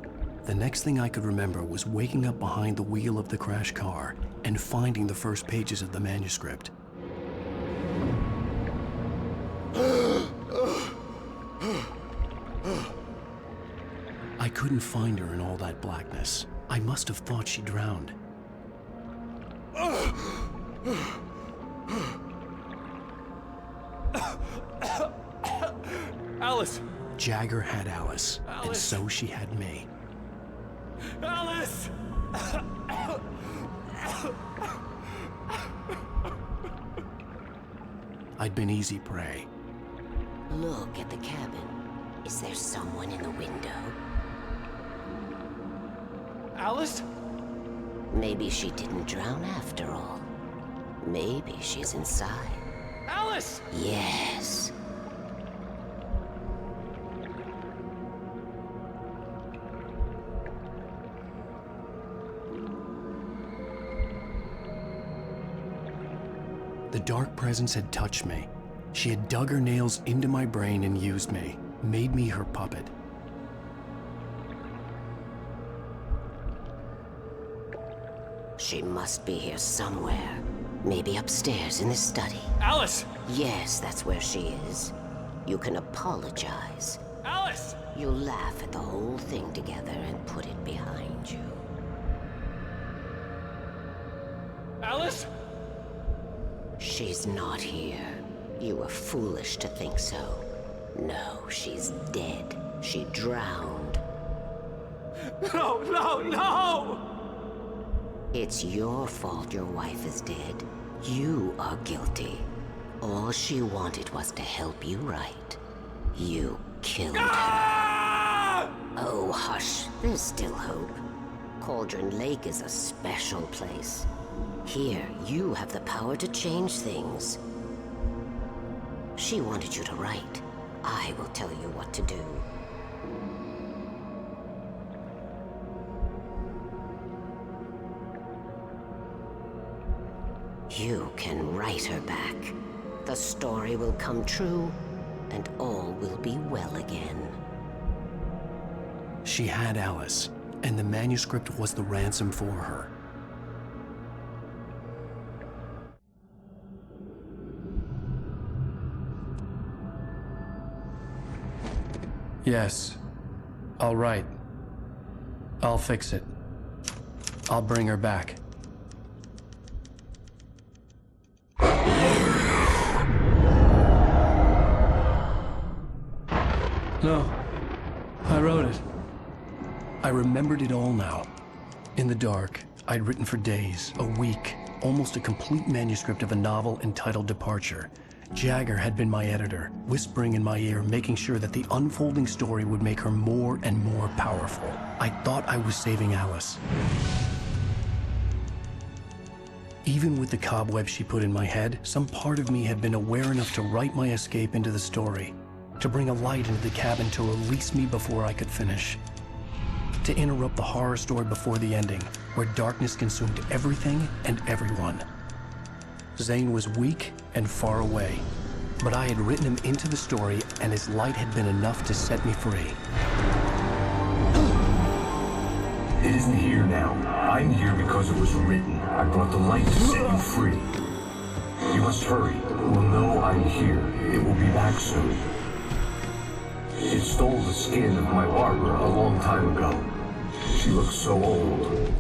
the next thing I could remember was waking up behind the wheel of the crashed car and finding the first pages of the manuscript. I couldn't find her in all that blackness. I must have thought she drowned. Alice! Jagger had Alice, and so she had me. Alice! I'd been easy prey. Look at the cabin. Is there someone in the window? Alice? Maybe she didn't drown after all. Maybe she's inside. Alice! Yes. The dark presence had touched me. She had dug her nails into my brain and used me, made me her puppet. She must be here somewhere. Maybe upstairs in the study. Alice! Yes, that's where she is. You can apologize. Alice! You'll laugh at the whole thing together and put it behind you. Alice? She's not here. You were foolish to think so. No, she's dead. She drowned. No, no, no! It's your fault your wife is dead. You are guilty. All she wanted was to help you right. You killed her. Oh, hush. There's still hope. Cauldron Lake is a special place. Here, you have the power to change things. She wanted you to write. I will tell you what to do. You can write her back. The story will come true, and all will be well again. She had Alice, and the manuscript was the ransom for her. Yes. All right. I'll fix it. I'll bring her back. No. I wrote it. I remembered it all now. In the dark, I'd written for days, a week, almost a complete manuscript of a novel entitled Departure. Jagger had been my editor, whispering in my ear, making sure that the unfolding story would make her more and more powerful. I thought I was saving Alice. Even with the cobwebs she put in my head, some part of me had been aware enough to write my escape into the story, to bring a light into the cabin to release me before I could finish, to interrupt the horror story before the ending, where darkness consumed everything and everyone. Zane was weak and far away, but I had written him into the story, and his light had been enough to set me free. It isn't here now. I'm here because it was written. I brought the light to set you free. You must hurry. We'll know I'm here. It will be back soon. It stole the skin of my Barbara a long time ago. She looks so old.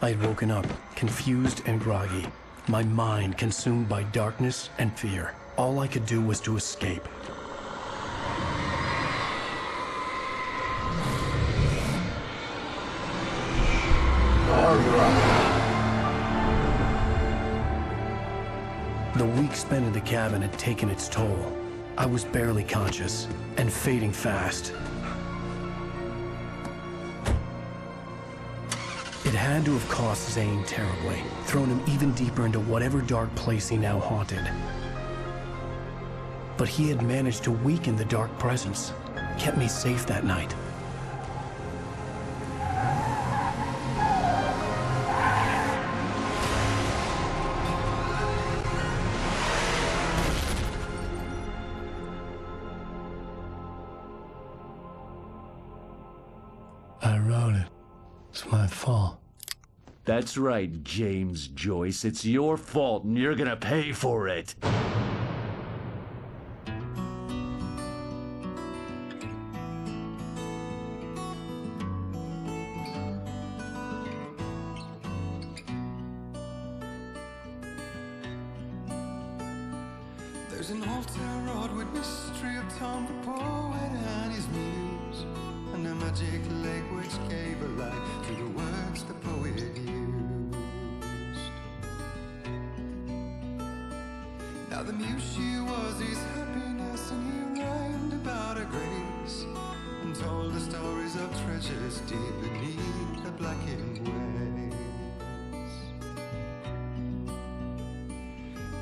I had woken up, confused and groggy, my mind consumed by darkness and fear. All I could do was to escape. you're up. The week spent in the cabin had taken its toll. I was barely conscious, and fading fast. It had to have cost Zane terribly, thrown him even deeper into whatever dark place he now haunted. But he had managed to weaken the dark presence, kept me safe that night. I wrote it. It's my fault. That's right, James Joyce. It's your fault, and you're gonna pay for it. There's an old town road with mystery of Tom the poet and his muse, and a magic lake which gave a life to the words the poet used. Now the muse she was his happiness, and he rhymed about her grace, and told the stories of treasures deep beneath the blackened waves.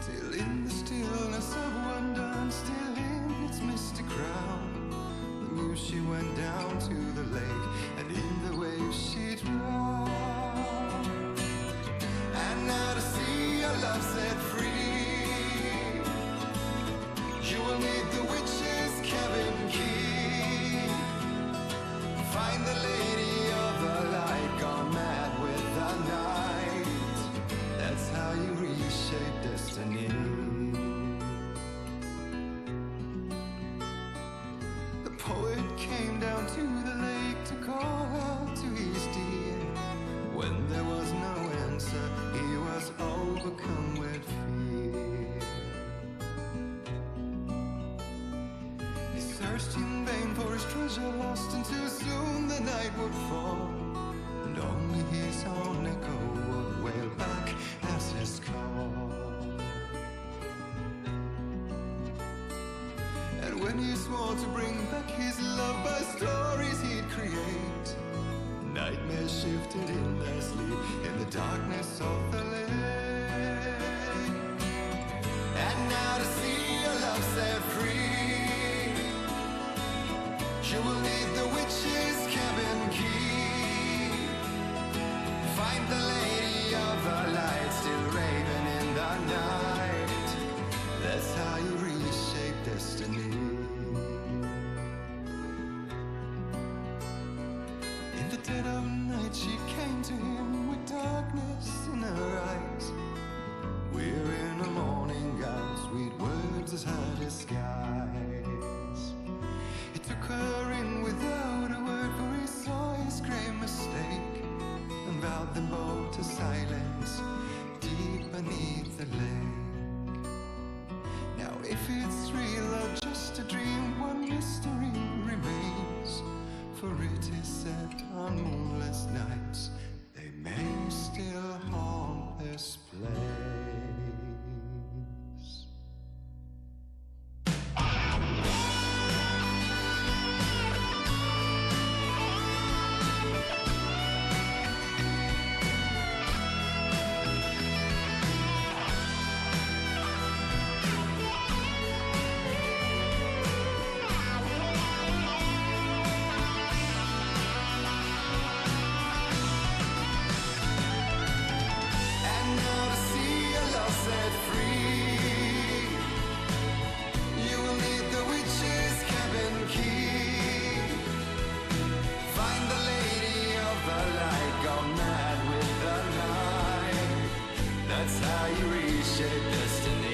Till in the stillness of one dawn, still in its misty crown, the muse she went down to the lake, and in the waves she drowned. And now to see your love set free, you will need the witch's cabin key. Find the lady of the light, gone mad with the night. That's how you reshape destiny. The poet came down to the lake to call out to his dear. When there was no answer, he was overcome with fear. He searched in vain for his treasure lost, and too soon the night would fall, and only his own echo would wail back as his call. And when he swore to bring back his love by stories he'd create, nightmares shifted in their sleep in the darkness of the lake. And now to see your love set free, you will need the witch's cabin key. Find the lady of the light, still raving in the night. That's how you reshape destiny. In the dead of night she came to him with darkness in her eyes. We're in a morning gown, sweet words as her disguise. He took her in without a word, for he saw his grave mistake, and vowed them both to silence deep beneath the lake. Now if it's real or just a dream, one mystery remains, for it is said on moonless nights they may still haunt this place. That's how you reshape destiny.